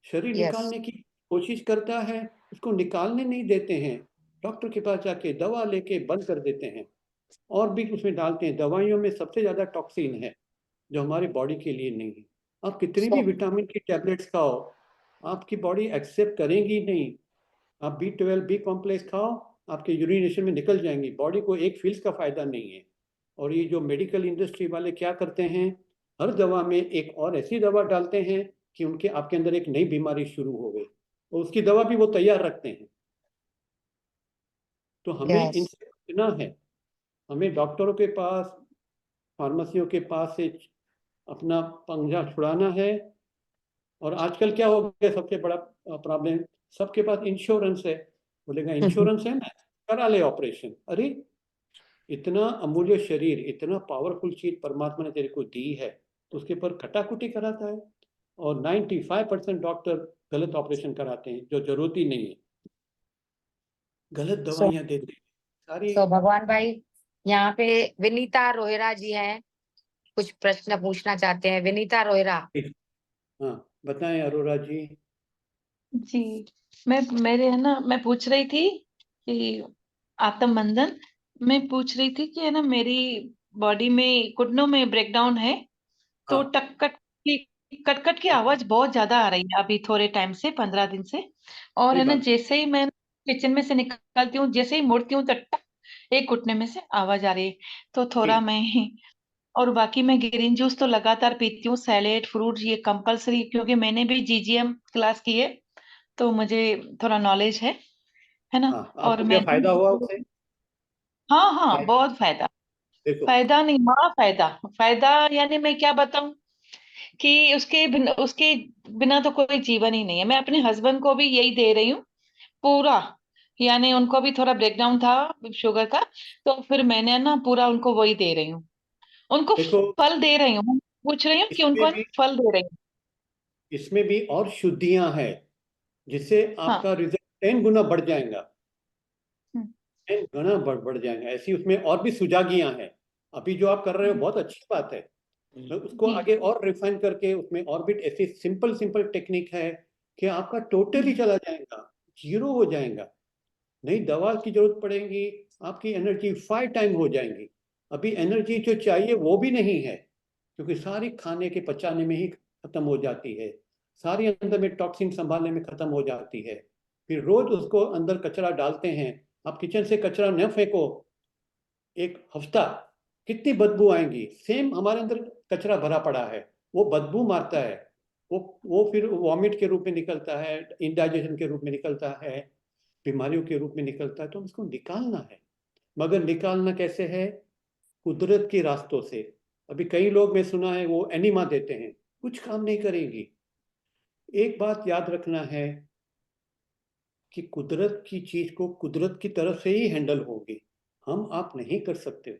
शरीर यस, निकालने की कोशिश करता है, उसको निकालने नहीं देते हैं। डॉक्टर के पास जाके दवा लेके बंद कर देते हैं, और भी उसमें डालते हैं। दवाइयों में सबसे ज्यादा टॉक्सिन है जो हमारी बॉडी के लिए नहीं है। आप कितनी भी विटामिन की टैबलेट्स खाओ, आपकी बॉडी एक्सेप्ट करेंगी नहीं। आप B12 बी कॉम्प्लेक्स खाओ, आपके यूरिनेशन में निकल जाएंगी, बॉडी को एक फील्स का फायदा नहीं है। और ये जो मेडिकल इंडस्ट्री वाले क्या करते हैं, हर दवा में एक और ऐसी दवा डालते हैं कि उनके आपके अंदर एक नई बीमारी शुरू हो गई, और उसकी दवा भी वो तैयार रखते हैं। तो हमें यस इनसे बचना है। हमें डॉक्टरों के पास, फार्मेसियों के पास से अपना पंजा छुड़ाना है। और आजकल क्या हो गया, सबसे बड़ा प्रॉब्लम, सबके पास इंश्योरेंस है। बोलेगा इंश्योरेंस है ना, करा ले ऑपरेशन। अरे इतना अमूल्य शरीर, इतना पावरफुल चीज परमात्मा ने तेरे को दी है, तो उसके ऊपर कटाकुटी कराता है। और 95% डॉक्टर गलत ऑपरेशन कराते हैं जो जरूरत ही नहीं है, गलत दवाइयां देते हैं सारी। तो भगवान भाई, यहाँ पे विनीता रोहिरा जी हैं, कुछ प्रश्न पूछना चाहते हैं। विनीता रोहिरा। हाँ बताएं अरोरा जी। जी, मैं पूछ रही थी कि आत्म बंधन, मैं पूछ रही थी कि है ना, मेरी बॉडी में घुटनों में ब्रेकडाउन है, तो हाँ कट की आवाज बहुत ज्यादा आ रही है अभी थोड़े टाइम से, 15 दिन से। और सही है ना, बात। जैसे ही मैं किचन में से निकलती हूँ, जैसे ही मुड़ती हूँ तो टक, एक घुटने में से आवाज आ रही है। तो थोड़ा ठीक। मैं और बाकी मैं ग्रीन जूस तो लगातार पीती हूँ, सैलेड फ्रूट ये कंपलसरी, क्योंकि मैंने भी जीजीएम क्लास की है, तो मुझे थोड़ा नॉलेज है ना। हाँ, और आपको क्या मैंने, फायदा हुआ उससे? हाँ हाँ, बहुत फायदा। देखो फायदा नहीं, बड़ा फायदा। फायदा यानी मैं क्या बताऊं कि उसके बिना तो कोई जीवन ही नहीं है। मैं अपने हस्बैंड को भी यही दे रही हूँ पूरा, यानी उनको भी थोड़ा ब्रेकडाउन था शुगर का, तो फिर मैंने ना पूरा उनको वही दे रही हूँ, उनको देखो, फल दे रही हूँ। पूछ रही हूँ कि इसमें उनको भी फल दे रही हूँ। इसमें भी और शुद्धियां हैं, जिससे हाँ। आपका रिजल्ट 10 गुना बढ़ जाएगा। हम्म, 10 गुना बढ़ जाएगा। ऐसी उसमें और भी सुजागियां हैं। अभी जो आप कर रहे हो बहुत अच्छी बात है, तो उसको जी। आगे और रिफाइन करके उसमें और भी ऐसी सिंपल सिंपल टेक्निक है कि आपका टोटली चला जाएगा, जीरो हो जाएगा। नहीं दवा की जरूरत पड़ेगी, आपकी एनर्जी 5 टाइम हो जाएंगी। अभी एनर्जी जो चाहिए वो भी नहीं है, क्योंकि सारी खाने के पचाने में ही खत्म हो जाती है, सारी अंदर में टॉक्सिन संभालने में खत्म हो जाती है। फिर रोज उसको अंदर कचरा डालते हैं। आप किचन से कचरा न फेंको, एक हफ्ता कितनी बदबू आएंगी। सेम हमारे अंदर कचरा भरा पड़ा है, वो बदबू मारता है। वो फिर वॉमिट के रूप में निकलता है, इंडाइजेशन के रूप में निकलता है, बीमारियों के रूप में निकलता है। तो इसको निकालना है। मगर निकालना कैसे है? कुदरत के रास्तों से। अभी कई लोग मैं सुना है वो एनिमा देते हैं, कुछ काम नहीं करेंगी। एक बात याद रखना है कि कुदरत की चीज को कुदरत की तरफ से ही हैंडल होगी, हम आप नहीं कर सकते हो।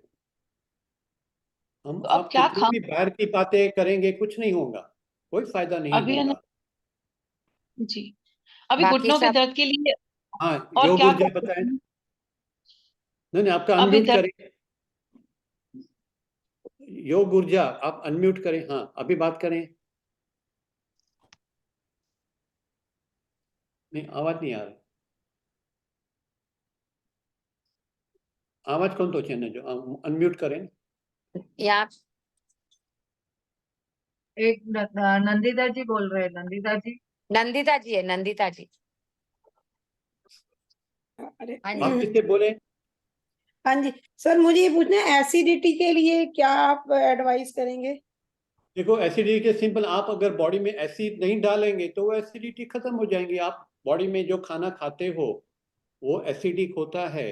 हम तो अब आप क्या कितनी खाऊं? भी बाहर की बातें करेंगे कुछ नहीं होगा, कोई फायदा नहीं अभी है ना, होगा। जी, अभी बाकी घुटनों के सब दर्द के लिए हाँ, और योग क्या ऊर्जा कर बताएं। सकती हूँ? नहीं नहीं, आपका अभी अनम्यूट दर्द, करें। योग ऊर्जा आप अनम्यूट करें। हाँ अभी बात करें। नहीं आवाज नहीं आ रही। आवाज कौन तो चैनल जो अनम्यूट करें। यहाँ एक नंदिता जी बोल रहे हैं, नंदिता जी। नंदिता जी है, नंदिता जी। अरे हाँ जी। आप किससे बोले? हाँ जी सर, मुझे ये पूछना है, एसिडिटी के लिए क्या आप एडवाइस करेंगे? देखो एसिडिटी के सिंपल, आप अगर बॉडी में एसिड नहीं डालेंगे तो वो एसिडिटी खत्म हो जाएंगी। आप बॉडी में जो खाना खाते हो वो एसिडिक होता है।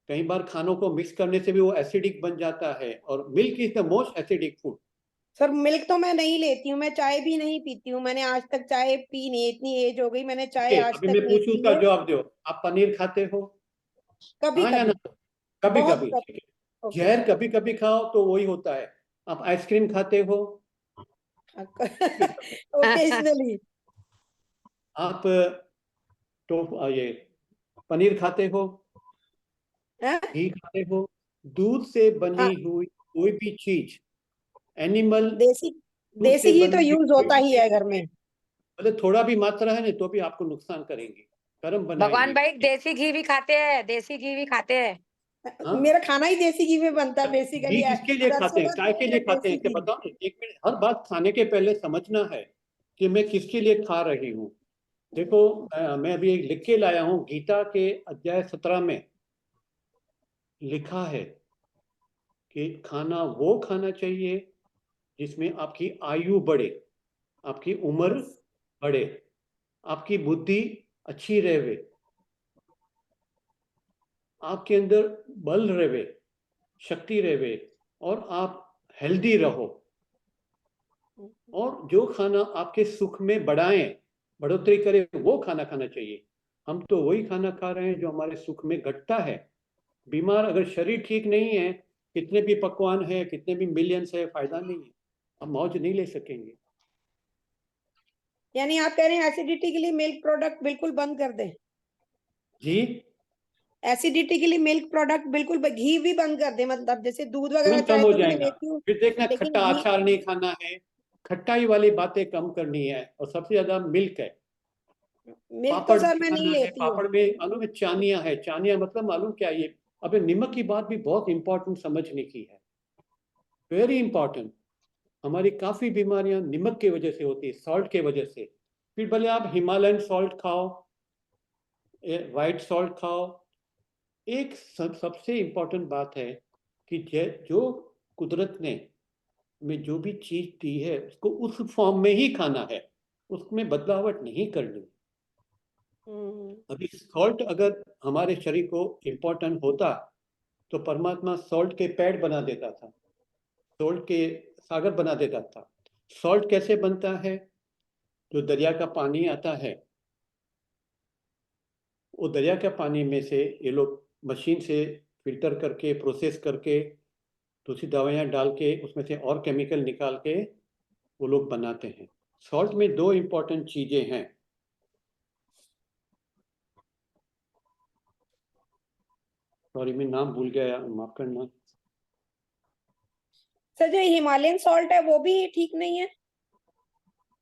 कई बार खानों को मिक्स करने से भी वो एसिडिक बन जाता है, और milk is the most acidic food. Sir milk तो मैं नहीं लेती हूँ, मैं चाय भी नहीं पीती हूँ, मैंने आज तक चाय पी नहीं, इतनी एज हो गई, मैंने चाय आज अभी तक मैं नहीं पूछूं पी उसका है। जवाब दो। आप पनीर खाते हो? कभी हाँ या ना? कभी। कभी बहुत कभी ठीक कभी। है। ओके। जहर कभी कभी खाओ तो वही होता है। आप आइसक्रीम खाते हो? ओकेजनली। आप तो ये पनीर खाते हो? घी खाते हो? दूध से हाँ, बनी हुई कोई भी चीज, एनिमल, देसी दूध से देसी घी तो बनी हुई यूज कोई होता भी ही चीज, है घर में। मतलब थोड़ा भी मात्रा है ना तो भी आपको नुकसान करेंगी, गर्म भगवान बनाएंगी। भाई देसी घी भी खाते हैं, देसी घी भी खाते हैं। हाँ, मेरा खाना ही देसी घी में बनता है बेसिकली। घी किसके लिए खाते सरसों हैं, का काय के तेल लिए और खाते हैं, देसी इसे घी। बताओ ना। एक मिनट, हर बात खाने के पहले समझना है कि मैं किसके लिए खा रही हूँ। देखो मैं अभी एक लिख के लाया हूँ, गीता के अध्याय 17 में लिखा है कि खाना वो खाना चाहिए जिसमें आपकी आयु बढ़े, आपकी उम्र बढ़े, आपकी बुद्धि अच्छी रहे, आपके अंदर बल रहे, शक्ति रहे और आप हेल्दी रहो। और जो खाना आपके सुख में बढ़ोतरी करे वो खाना खाना चाहिए। हम तो वही खाना खा रहे हैं जो हमारे सुख में घटता है। बीमार, अगर शरीर ठीक नहीं है, कितने भी पकवान है, कितने भी मिलियंस है, फायदा नहीं है, हम मौज नहीं ले सकेंगे। यानी आप कह रहे हैं एसिडिटी के लिए मिल्क प्रोडक्ट बिल्कुल बंद कर दें? जी, एसिडिटी के लिए मिल्क प्रोडक्ट बिल्कुल घी भी बंद कर दे, मतलब जैसे दूध वगैरह तुरंत कम चाय हो तो मैं जाएगा। लेती हूँ, फिर देखना, लेकिन खट्टा घी अचार नहीं खाना है, खट्टाई वाली बातें कम करनी है, और सबसे ज्यादा मिल्क है। मिल्क तो पापड़ सर नहीं मैं नहीं खाना है, लेती हूँ। पापड़ में मालूम है चानिया है, चानिया मतलब मालूम क्या ये? अबे नमक की बात भी बहुत इंपॉर्टेंट समझने की है, वेरी इंपॉर्टेंट। हमारी काफी बीमारियां नमक की वजह से होती है, सॉल्ट के वजह से। फिर भले आप हिमालयन सॉल्ट खाओ, व्हाइट सॉल्ट खाओ। एक सबसे इंपॉर्टेंट बात है कि जो कुदरत ने में जो भी चीज दी है उसको उस फॉर्म में ही खाना है, उसमें बदलावट नहीं करनी। अभी सॉल्ट अगर हमारे शरीर को इम्पोर्टेंट होता तो परमात्मा सॉल्ट के पेड़ बना देता था, सॉल्ट के सागर बना देता था। सॉल्ट कैसे बनता है? जो दरिया का पानी आता है, वो दरिया के पानी में से ये लोग मशीन से फिल्टर करके, प्रोसेस करके, दूसरी दवाइयाँ डाल के उसमें से और केमिकल निकाल के वो लोग बनाते हैं। सॉल्ट में दो इम्पोर्टेंट चीजें हैं। सॉरी, मैं नाम भूल गया, माफ करना। सर जो हिमालयन सॉल्ट है वो भी ठीक नहीं है?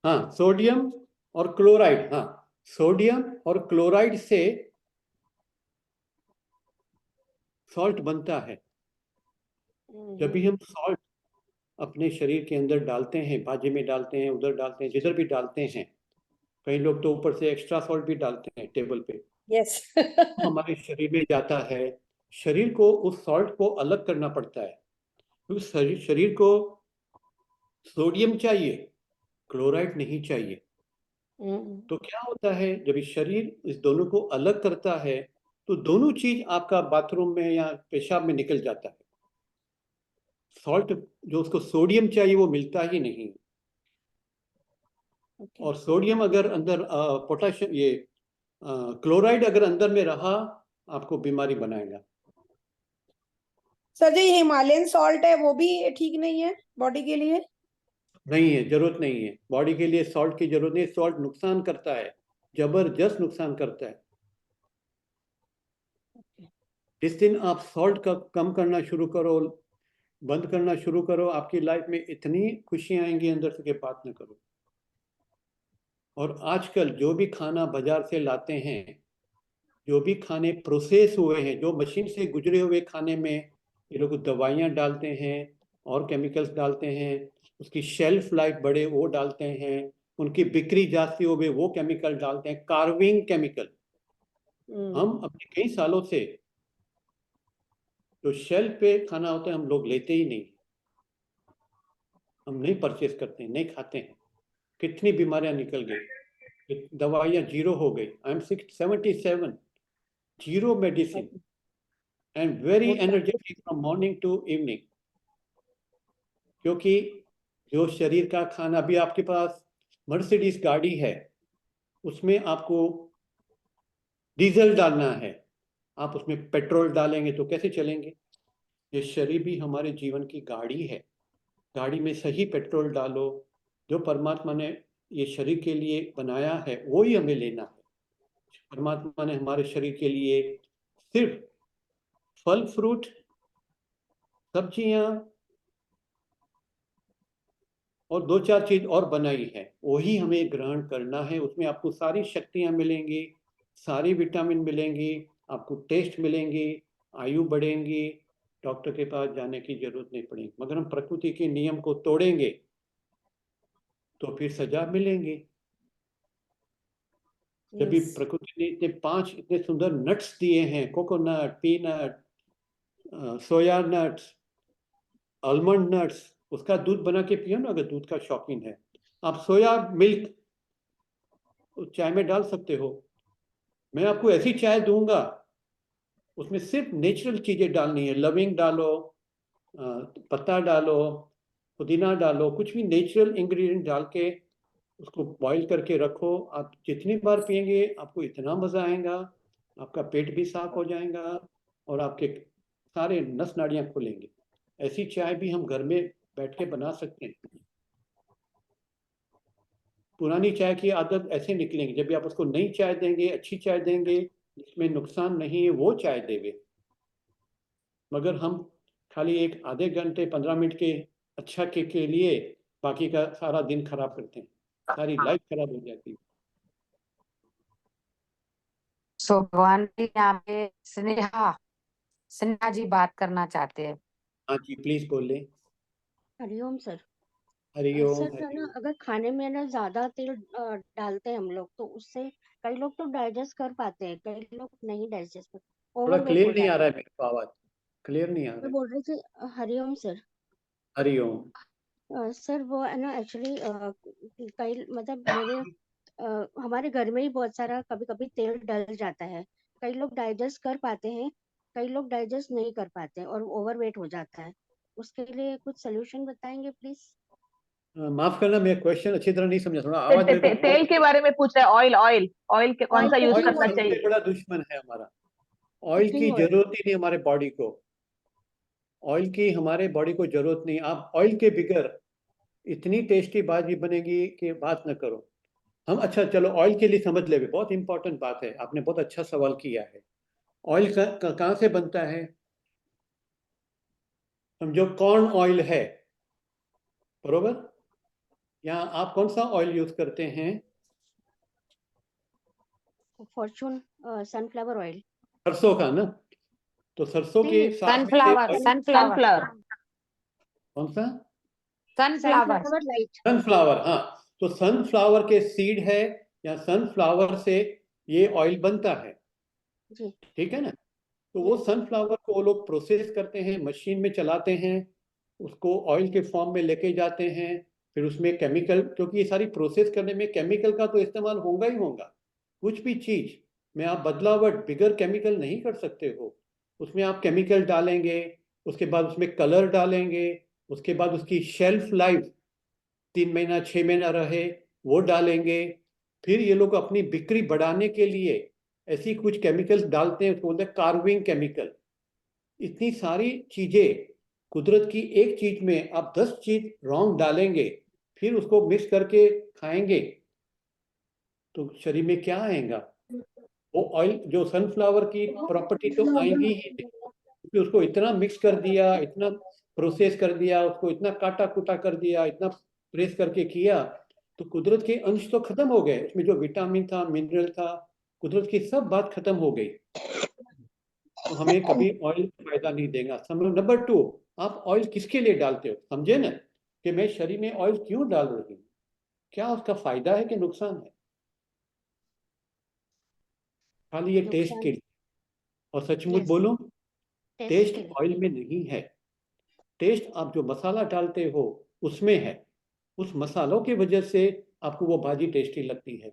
हाँ, सोडियम और क्लोराइड। हाँ, सोडियम और क्लोराइड से सॉल्ट बनता है। जब भी हम सॉल्ट अपने शरीर के अंदर डालते हैं, भाजी में डालते हैं, उधर डालते हैं, जिधर भी डालते हैं, कई लोग तो ऊपर से एक्स्ट्रा सॉल्ट भी डालते हैं टेबल पे, यस। हमारे शरीर में जाता है। शरीर को उस सॉल्ट को अलग करना पड़ता है, क्योंकि शरीर को सोडियम चाहिए, क्लोराइड नहीं चाहिए। तो क्या होता है, जब इस शरीर इस दोनों को अलग करता है तो दोनों चीज आपका बाथरूम में या पेशाब में निकल जाता है। सॉल्ट जो उसको सोडियम चाहिए वो मिलता ही नहीं। और सोडियम अगर अंदर, पोटाशियम, ये क्लोराइड अगर अंदर में रहा, आपको बीमारी बनाएगा। सर जो हिमालयन सॉल्ट है वो भी ठीक नहीं है बॉडी के लिए? नहीं है, जरूरत नहीं है बॉडी के लिए, सॉल्ट की जरूरत नहीं। सॉल्ट नुकसान करता है, जबरदस्त नुकसान करता है। जिस दिन आप सॉल्ट का कम करना शुरू करो, बंद करना शुरू करो, आपकी लाइफ में इतनी खुशियां आएंगी अंदर से कि बात न करो। और आजकल जो भी खाना बाजार से लाते हैं, जो भी खाने प्रोसेस हुए हैं, जो मशीन से गुजरे हुए खाने में ये लोग दवाइयाँ डालते हैं और केमिकल्स डालते हैं, उसकी शेल्फ लाइफ बढ़े वो डालते हैं, उनकी बिक्री जास्ती हो गई वो केमिकल डालते हैं, कार्विंग केमिकल। हम अपने कई सालों से जो शेल्फ पे खाना होता है हम लोग लेते ही नहीं, हम नहीं परचेस करते हैं, नहीं खाते हैं। कितनी बीमारियां निकल गई, दवाइयाँ जीरो हो गई। I am 77, zero medicine and very energetic from morning to evening. क्योंकि जो शरीर का खाना, भी आपके पास मर्सिडीज गाड़ी है, उसमें आपको डीजल डालना है, आप उसमें पेट्रोल डालेंगे तो कैसे चलेंगे? ये शरीर भी हमारे जीवन की गाड़ी है, गाड़ी में सही पेट्रोल डालो। जो परमात्मा ने ये शरीर के लिए बनाया है वो ही हमें लेना है। परमात्मा ने हमारे शरीर के लिए सिर्फ फल फ्रूट, सब्जियां और दो चार चीज और बनाई है, वही हमें ग्रहण करना है। उसमें आपको सारी शक्तियां मिलेंगी, सारी विटामिन मिलेंगी, आपको टेस्ट मिलेंगी, आयु बढ़ेंगी, डॉक्टर के पास जाने की जरूरत नहीं पड़ेगी। मगर हम प्रकृति के नियम को तोड़ेंगे तो फिर सजा मिलेंगी। जब भी प्रकृति ने इतने 5 इतने सुंदर नट्स दिए हैं, कोकोनट, पीनट, सोया नट्स, आलमंड नट्स, उसका दूध बना के पियो ना, अगर दूध का शौकीन है। आप सोया मिल्क चाय में डाल सकते हो। मैं आपको ऐसी चाय दूंगा, उसमें सिर्फ नेचुरल चीजें डालनी है। लविंग डालो, पत्ता डालो, पुदीना डालो, कुछ भी नेचुरल इंग्रेडिएंट डाल के उसको बॉईल करके रखो। आप जितनी बार पियेंगे आपको इतना मजा आएगा, आपका पेट भी साफ हो जाएगा और आपके सारे नस नाड़ियां खुलेंगी। ऐसी चाय भी हम घर में बैठ के बना सकते हैं। पुरानी चाय की आदत ऐसे निकलेंगी, जब भी आप उसको नई चाय देंगे, अच्छी चाय देंगे जिसमें नुकसान नहीं है, वो चाय देंगे। मगर हम खाली एक आधे घंटे 15 मिनट के अच्छा के लिए बाकी का सारा दिन खराब करते हैं, सारी लाइफ खराब हो जाती है। सो भगवान जी यहाँ पे स्नेहा जी बात करना चाहते हैं। हाँ जी, प्लीज बोले। हरिओम सर। हरिओम सर है ना, अगर खाने में ना ज्यादा तेल डालते हैं हम लोग, तो उससे कई लोग तो डाइजेस्ट कर पाते हैं, कई लोग नहीं डाइजेस्ट कर, थोड़ा ओवरवेट क्लियर हो नहीं आ जाते रहा हैं। है मेरे को, आवाज क्लियर नहीं आ रहा मैं है। बोल रही थी हरिओम सर। हरिओम। सर वो है ना एक्चुअली कई मतलब मेरे हमारे घर में ही बहुत सारा कभी कभी तेल डल जाता है। कई लोग डाइजेस्ट कर पाते हैं, कई लोग डाइजेस्ट नहीं कर पाते हैं और ओवरवेट हो जाता है। उसके लिए कुछ सोल्यूशन बताएंगे प्लीज। माफ करना, मैं क्वेश्चन अच्छी तरह नहीं समझा, थोड़ा आवाज मेरे को तेल के बारे में पूछ रहे हैं। ऑयल ऑयल ऑयल के कौन सा यूज ऑयल करना सबसे चाहिए? बड़ा दुश्मन है हमारा। ऑयल की कुकिंग ऑयल। जरूरत ही नहीं हमारे बॉडी को, ऑयल की हमारे बॉडी को जरूरत नहीं। आप ऑयल के बिगर इतनी टेस्टी भाजी बनेगी कि बात न करो। हम अच्छा चलो ऑयल के लिए समझ ले, बहुत इंपॉर्टेंट बात है, आपने बहुत अच्छा सवाल किया है। ऑयल कहाँ से बनता है? समझो कॉर्न ऑयल है, बरोबर? यहाँ आप कौन सा ऑयल यूज करते हैं? Fortune sunflower oil. सरसों का ना? तो सरसों नहीं के नहीं, साथ में से सनफ्लावर ऑयल सनफ्लावर कौन सा? Sunflower sunflower light. सनफ्लावर, हाँ। तो सनफ्लावर के सीड है या सनफ्लावर से ये ऑयल बनता है, जी। ठीक है ना? तो वो सनफ्लावर को वो लोग प्रोसेस करते हैं, मशीन में चलाते हैं, उसको ऑयल के फॉर्म में लेके जाते हैं। फिर उसमें केमिकल, क्योंकि ये सारी प्रोसेस करने में केमिकल का तो इस्तेमाल होगा ही होगा। कुछ भी चीज में आप बदलावट बिगर केमिकल नहीं कर सकते हो। उसमें आप केमिकल डालेंगे, उसके बाद उसमें कलर डालेंगे, उसके बाद उसकी शेल्फ लाइफ 3 महीना 6 महीना रहे वो डालेंगे। फिर ये लोग अपनी बिक्री बढ़ाने के लिए ऐसी कुछ केमिकल्स डालते हैं, उसको बोलते हैं कार्विंग केमिकल। इतनी सारी चीजें, कुदरत की एक चीज में आप 10 चीज रॉन्ग डालेंगे, फिर उसको मिक्स करके खाएंगे तो शरीर में क्या आएगा? वो ऑयल, जो सनफ्लावर की प्रॉपर्टी तो आएगी ही नहीं, क्योंकि उसको इतना मिक्स कर दिया, इतना प्रोसेस कर दिया, उसको इतना काटा कुटा कर दिया, इतना प्रेस करके किया, तो कुदरत के अंश तो खत्म हो गए। उसमें जो विटामिन था, मिनरल था, कुदरत की सब बात खत्म हो गई। तो हमें कभी ऑयल फायदा नहीं देगा। नंबर 2, आप ऑयल किसके लिए डालते हो? समझे ना कि मैं शरीर में ऑयल क्यों डाल रही हूँ, क्या उसका फायदा है कि नुकसान है? खाली ये टेस्ट नुकसान। के लिए। और सचमुच यस। बोलो, टेस्ट टेस्ट के लिए। ऑयल में नहीं है, टेस्ट आप जो मसाला डालते हो उसमें है। उस मसालों की वजह से आपको वो भाजी टेस्टी लगती है।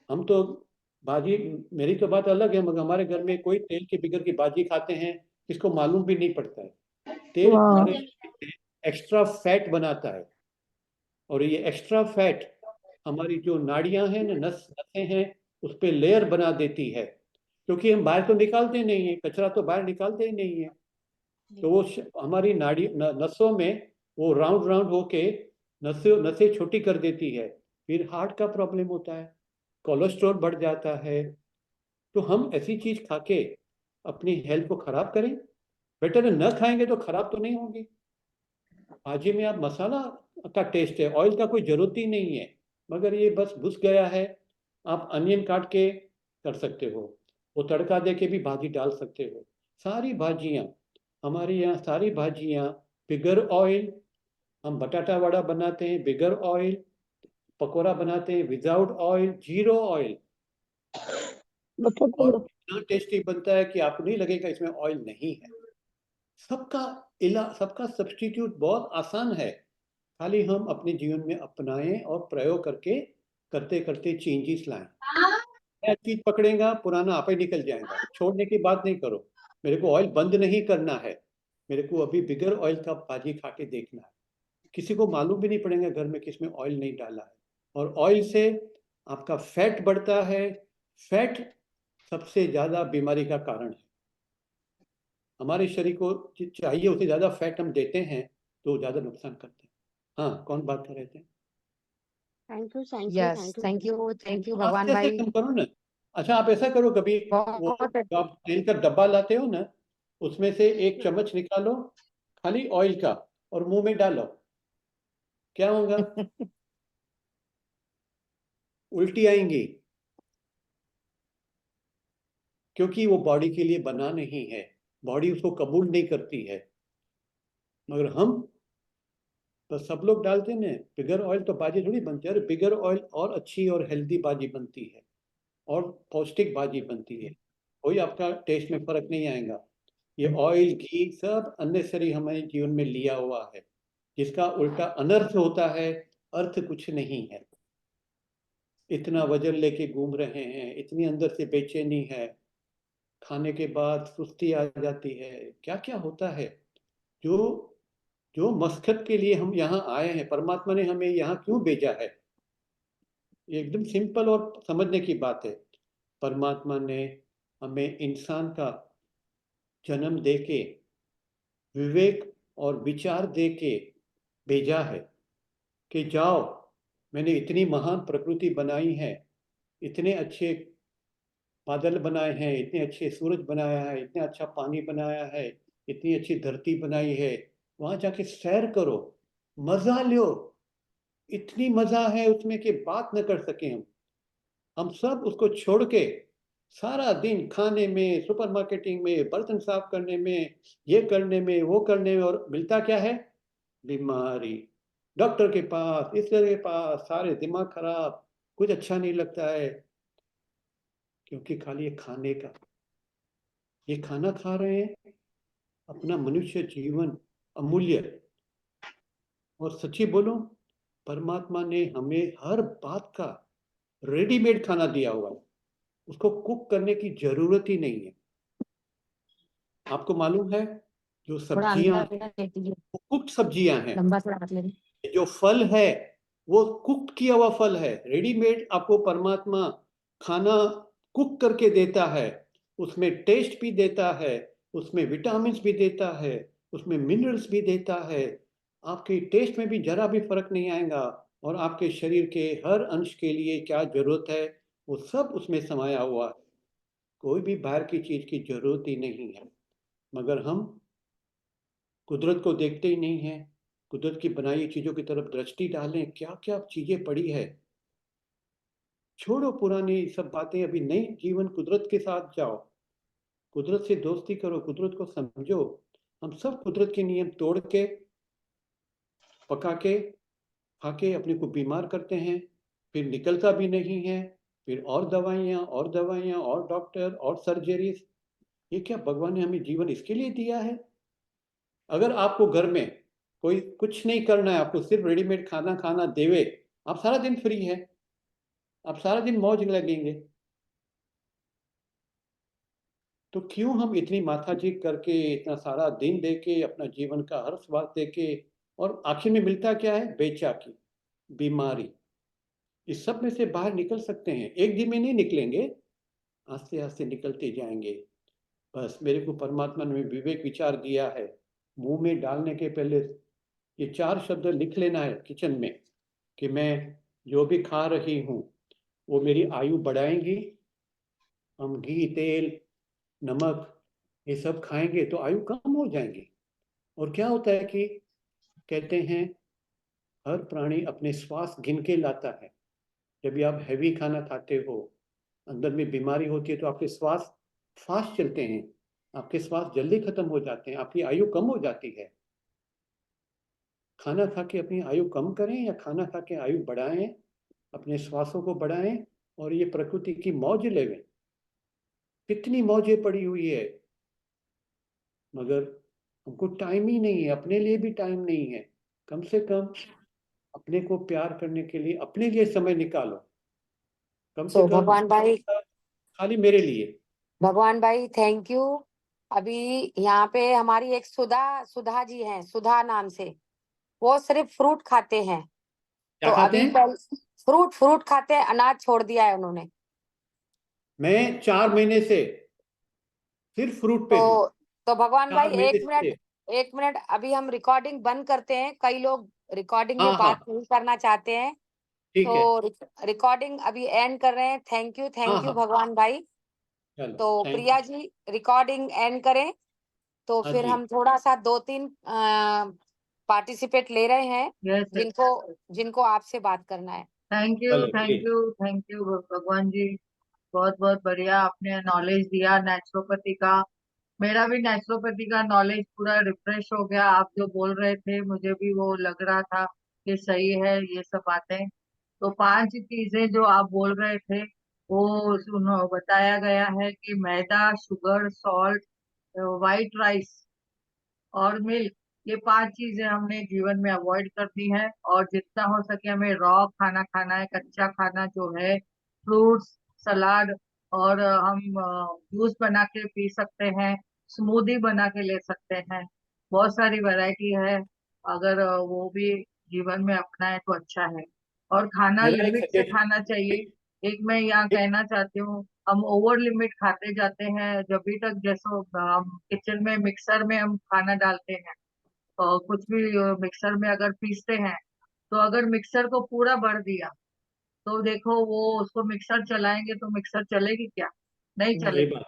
हम तो भाजी, मेरी तो बात अलग है, मगर हमारे घर में कोई तेल के बिगर की भाजी खाते हैं किसको मालूम भी नहीं पड़ता है। तेल हमारे एक्स्ट्रा फैट बनाता है, और ये एक्स्ट्रा फैट हमारी जो नाड़ियां हैं ना, नसें हैं, उस पर लेयर बना देती है। क्योंकि हम बाहर तो निकालते नहीं है, कचरा तो बाहर निकालते ही नहीं है, तो वो हमारी नसों में वो राउंड राउंड होके नसें छोटी कर देती है। फिर हार्ट का प्रॉब्लम होता है, कोलेस्ट्रॉल बढ़ जाता है। तो हम ऐसी चीज खा के अपनी हेल्थ को खराब करें? बेटर है न खाएंगे तो खराब तो नहीं होगी। भाजी में आप मसाला का टेस्ट है, ऑयल का कोई जरूरत ही नहीं है, मगर ये बस घुस गया है। आप अनियन काट के कर सकते हो, वो तड़का दे के भी भाजी डाल सकते हो। सारी भाजियाँ, हमारे यहाँ सारी भाजियाँ बिगर ऑयल। हम बटाटा वड़ा बनाते हैं बिगर ऑयल, पकोड़ा बनाते हैं विदाउट ऑयल, जीरो ऑयल, और इतना टेस्टी बनता है कि आपको नहीं लगेगा इसमें ऑयल नहीं है। सबका सब्स्टिट्यूट बहुत आसान है, खाली हम अपने जीवन में अपनाएं और प्रयोग करके करते करते चेंजेस लाएं। नया चीज पकड़ेगा, पुराना आप ही निकल जाएगा। छोड़ने की बात नहीं करो, मेरे को ऑयल बंद नहीं करना है, मेरे को अभी बिगर ऑयल का भाजी खा के देखना है। किसी को मालूम भी नहीं पड़ेगा घर में किसमें ऑयल नहीं डाला है। और ऑयल से आपका फैट बढ़ता है। फैट सबसे ज्यादा बीमारी का कारण है। हमारे शरीर को चाहिए उससे ज्यादा फैट हम देते हैं तो ज्यादा नुकसान करते हैं। हाँ, कौन बात कर रहे थे? Thank you thank you yes, thank you thank you आस्ते भगवान आस्ते भाई। कम करो ना। अच्छा, आप ऐसा करो, कभी वो बहुत जो आप तेल का डब्बा लाते हो ना, उसमें से एक चम्मच निकालो खाली ऑयल का और मुंह में डालो, क्या होगा? उल्टी आएंगी, क्योंकि वो बॉडी के लिए बना नहीं है, बॉडी उसको कबूल नहीं करती है। मगर हम तो सब लोग डालते हैं ना, बिगर ऑयल तो बाजी थोड़ी बनती है। अरे बिगर ऑयल और अच्छी और हेल्दी बाजी बनती है और पौष्टिक बाजी बनती है, कोई आपका टेस्ट में फर्क नहीं आएगा। ये ऑयल घी सब अननेसेसरी हमारे जीवन में लिया हुआ है, जिसका उल्टा अनर्थ होता है, अर्थ कुछ नहीं है। इतना वजन लेके घूम रहे हैं, इतनी अंदर से बेचैनी है, खाने के बाद सुस्ती आ जाती है, क्या क्या होता है। जो जो मकसद के लिए हम यहाँ आए हैं, परमात्मा ने हमें यहाँ क्यों भेजा है, ये एकदम सिंपल और समझने की बात है। परमात्मा ने हमें इंसान का जन्म देके, विवेक और विचार देके भेजा है कि जाओ, मैंने इतनी महान प्रकृति बनाई है, इतने अच्छे बादल बनाए हैं, इतने अच्छे सूरज बनाया है, इतना अच्छा पानी बनाया है, इतनी अच्छी धरती बनाई है, वहां जाके सैर करो, मजा लो। इतनी मजा है उसमें कि बात न कर सके हम सब उसको छोड़ के सारा दिन खाने में, सुपर मार्केटिंग में, बर्तन साफ करने में, ये करने में, वो करने में, और मिलता क्या है? बीमारी। डॉक्टर के पास, इस तरह के पास, सारे दिमाग खराब, कुछ अच्छा नहीं लगता है, क्योंकि खाली ये खाना खा रहे हैं। अपना मनुष्य जीवन अमूल्य। और सच्ची बोलो, परमात्मा ने हमें हर बात का रेडीमेड खाना दिया हुआ है, उसको कुक करने की जरूरत ही नहीं है। आपको मालूम है, जो थोड़ा सब्जियां अंदर लेती है, वो कुक्ड सब्जियां हैं। लंबा थोड़ा हाथ लेना। जो फल है वो कुक किया हुआ फल है। रेडीमेड आपको परमात्मा खाना कुक करके देता है, उसमें टेस्ट भी देता है, उसमें विटामिन भी देता है, उसमें मिनरल्स भी देता है। आपके टेस्ट में भी जरा भी फर्क नहीं आएगा, और आपके शरीर के हर अंश के लिए क्या जरूरत है वो सब उसमें समाया हुआ है। कोई भी बाहर की चीज की जरूरत ही नहीं है। मगर हम कुदरत को देखते ही नहीं है, कुदरत की बनाई चीजों की तरफ दृष्टि डालें, क्या क्या चीजें पड़ी है। छोड़ो पुरानी सब बातें, अभी नई जीवन कुदरत के साथ जाओ, कुदरत से दोस्ती करो, कुदरत को समझो। हम सब कुदरत के नियम तोड़ के, पका के, खा के अपने को बीमार करते हैं, फिर निकलता भी नहीं है, फिर और दवाइयाँ और डॉक्टर और सर्जरीज। ये क्या भगवान ने हमें जीवन इसके लिए दिया है? अगर आपको घर में कोई कुछ नहीं करना है, आपको सिर्फ रेडीमेड खाना खाना देवे, आप सारा दिन फ्री है, आप सारा दिन मौज लगेंगे। तो क्यों हम इतनी माथाजी करके, इतना सारा दिन दे के, अपना जीवन का हर स्वाद दे के, और आखिर में मिलता क्या है? बेचाकी, बीमारी। इस सब में से बाहर निकल सकते हैं, एक दिन में नहीं निकलेंगे, आस्ते आस्ते निकलते जाएंगे। बस मेरे को परमात्मा ने विवेक विचार दिया है, मुंह में डालने के पहले ये 4 शब्द लिख लेना है किचन में, कि मैं जो भी खा रही हूँ वो मेरी आयु बढ़ाएंगी। हम घी, तेल, नमक ये सब खाएंगे तो आयु कम हो जाएंगी। और क्या होता है कि कहते हैं हर प्राणी अपने श्वास गिन के लाता है। जब भी आप हैवी खाना खाते हो, अंदर में बीमारी होती है, तो आपके श्वास फास्ट चलते हैं, आपके श्वास जल्दी खत्म हो जाते हैं, आपकी आयु कम हो जाती है। खाना खा के अपनी आयु कम करें या खाना खा के आयु बढ़ाएं, अपने श्वासों को बढ़ाएं और ये प्रकृति की मौज लेवें। कितनी मौजें पड़ी हुई है, मगर हमको टाइम ही नहीं है, अपने लिए भी टाइम नहीं है। कम से कम अपने को प्यार करने के लिए अपने लिए समय निकालो, कम से तो कम भगवान भाई, खाली मेरे लिए। भगवान भाई थैंक यू। अभी यहाँ पे हमारी एक सुधा जी हैं, सुधा नाम से, वो सिर्फ फ्रूट खाते हैं। क्या तो खाते अभी हैं? फ्रूट खाते हैं, अनाज छोड़ दिया है उन्होंने। मैं 4 महीने से सिर्फ फ्रूट पे हूँ, तो भगवान भाई 4 महीने से। एक मिनट, अभी हम रिकॉर्डिंग बंद करते हैं। कई लोग रिकॉर्डिंग में हाँ बात हाँ, नहीं करना चाहते हैं, ठीक है। तो रिकॉर्डिंग अभी एंड कर रहे हैं। थैंक हाँ यू हाँ, भगवान भाई। चलो तो thank Priya ji recording end करें, तो हाँ फिर जी। हम थोड़ा सा 2-3 पार्टिसिपेट ले रहे हैं यस जिनको आपसे बात करना है। थैंक भले प्लीज। यू भगवान जी, बहुत बहुत बढ़िया आपने नॉलेज दिया नेचुरोपैथी का। मेरा भी नेचुरोपैथी का नॉलेज पूरा रिफ्रेश हो गया। आप जो बोल रहे थे मुझे भी वो लग रहा था कि सही है ये सब बातें। तो 5 चीजें जो आप बोल रहे थे वो बताया गया है कि मैदा, शुगर, सॉल्ट, व्हाइट राइस और मिल्क, ये 5 चीजें हमने जीवन में अवॉइड करनी है। और जितना हो सके हमें रॉ खाना खाना है, कच्चा खाना जो है, फ्रूट्स, सलाद, और हम जूस बना के पी सकते हैं, स्मूदी बना के ले सकते हैं। बहुत सारी वैरायटी है, अगर वो भी जीवन में अपनाए तो अच्छा है। और खाना मेरा एक लिमिट से खाना चाहिए। सजेशन, एक मैं यहाँ कहना चाहती हूँ, हम ओवर लिमिट खाते जाते हैं। जब भी तक जैसे हम किचन में मिक्सर में हम खाना डालते हैं और कुछ भी मिक्सर में अगर पीसते हैं, तो अगर मिक्सर को पूरा भर दिया तो देखो वो उसको मिक्सर चलाएंगे तो मिक्सर चलेगी क्या? नहीं सही चलेगी। बात,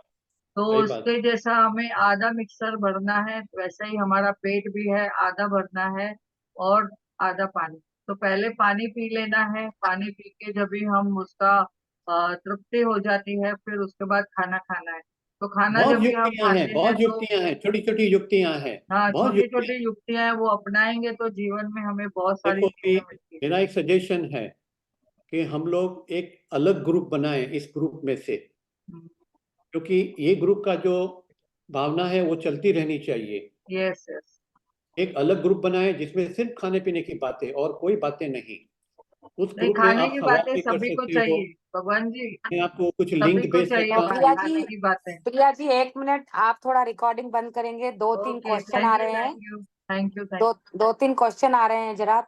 तो सही बात। उसके जैसा हमें आधा मिक्सर भरना है, वैसा ही हमारा पेट भी है, आधा भरना है और आधा पानी। तो पहले पानी पी लेना है, पानी पी के जब भी हम उसका तृप्ति हो जाती है फिर उसके बाद खाना खाना है। तो खाना बहुत जब भी हम युक्तियां हैं, खाते हैं बहुत तो युक्तियां हैं, छोटी छोटी युक्तियां हैं, हाँ, बहुत छोटी युक्तियां छोटी युक्तियां हैं, वो अपनाएंगे तो जीवन में हमें बहुत हैं। सारी देखो चीजें कि मिलती मेरा एक सजेशन है कि हम लोग एक अलग ग्रुप बनाएं इस ग्रुप में से, है। क्योंकि ये ग्रुप का जो भावना है वो चलती रहनी चाहिए। Yes yes. एक अलग ग्रुप बनाएं जिसमें सिर्फ खाने पीने की बातें और कोई बातें नहीं। उस नहीं, ग्रुप में खाने आप की सवाल बातें भी कर सभी को सकते हो, चाहिए भगवान जी, मैं आपको कुछ सभी लिंक को भेज चाहिए सकता तो बातें, हूँ। खाने की बातें। प्रिया जी 1 मिनट, आप थोड़ा रिकॉर्डिंग बंद करेंगे। 2-3 ओके, क्वेश्चन आ रहे हैं, थैंक यू। 2-3 क्वेश्चन आ रहे हैं, जरा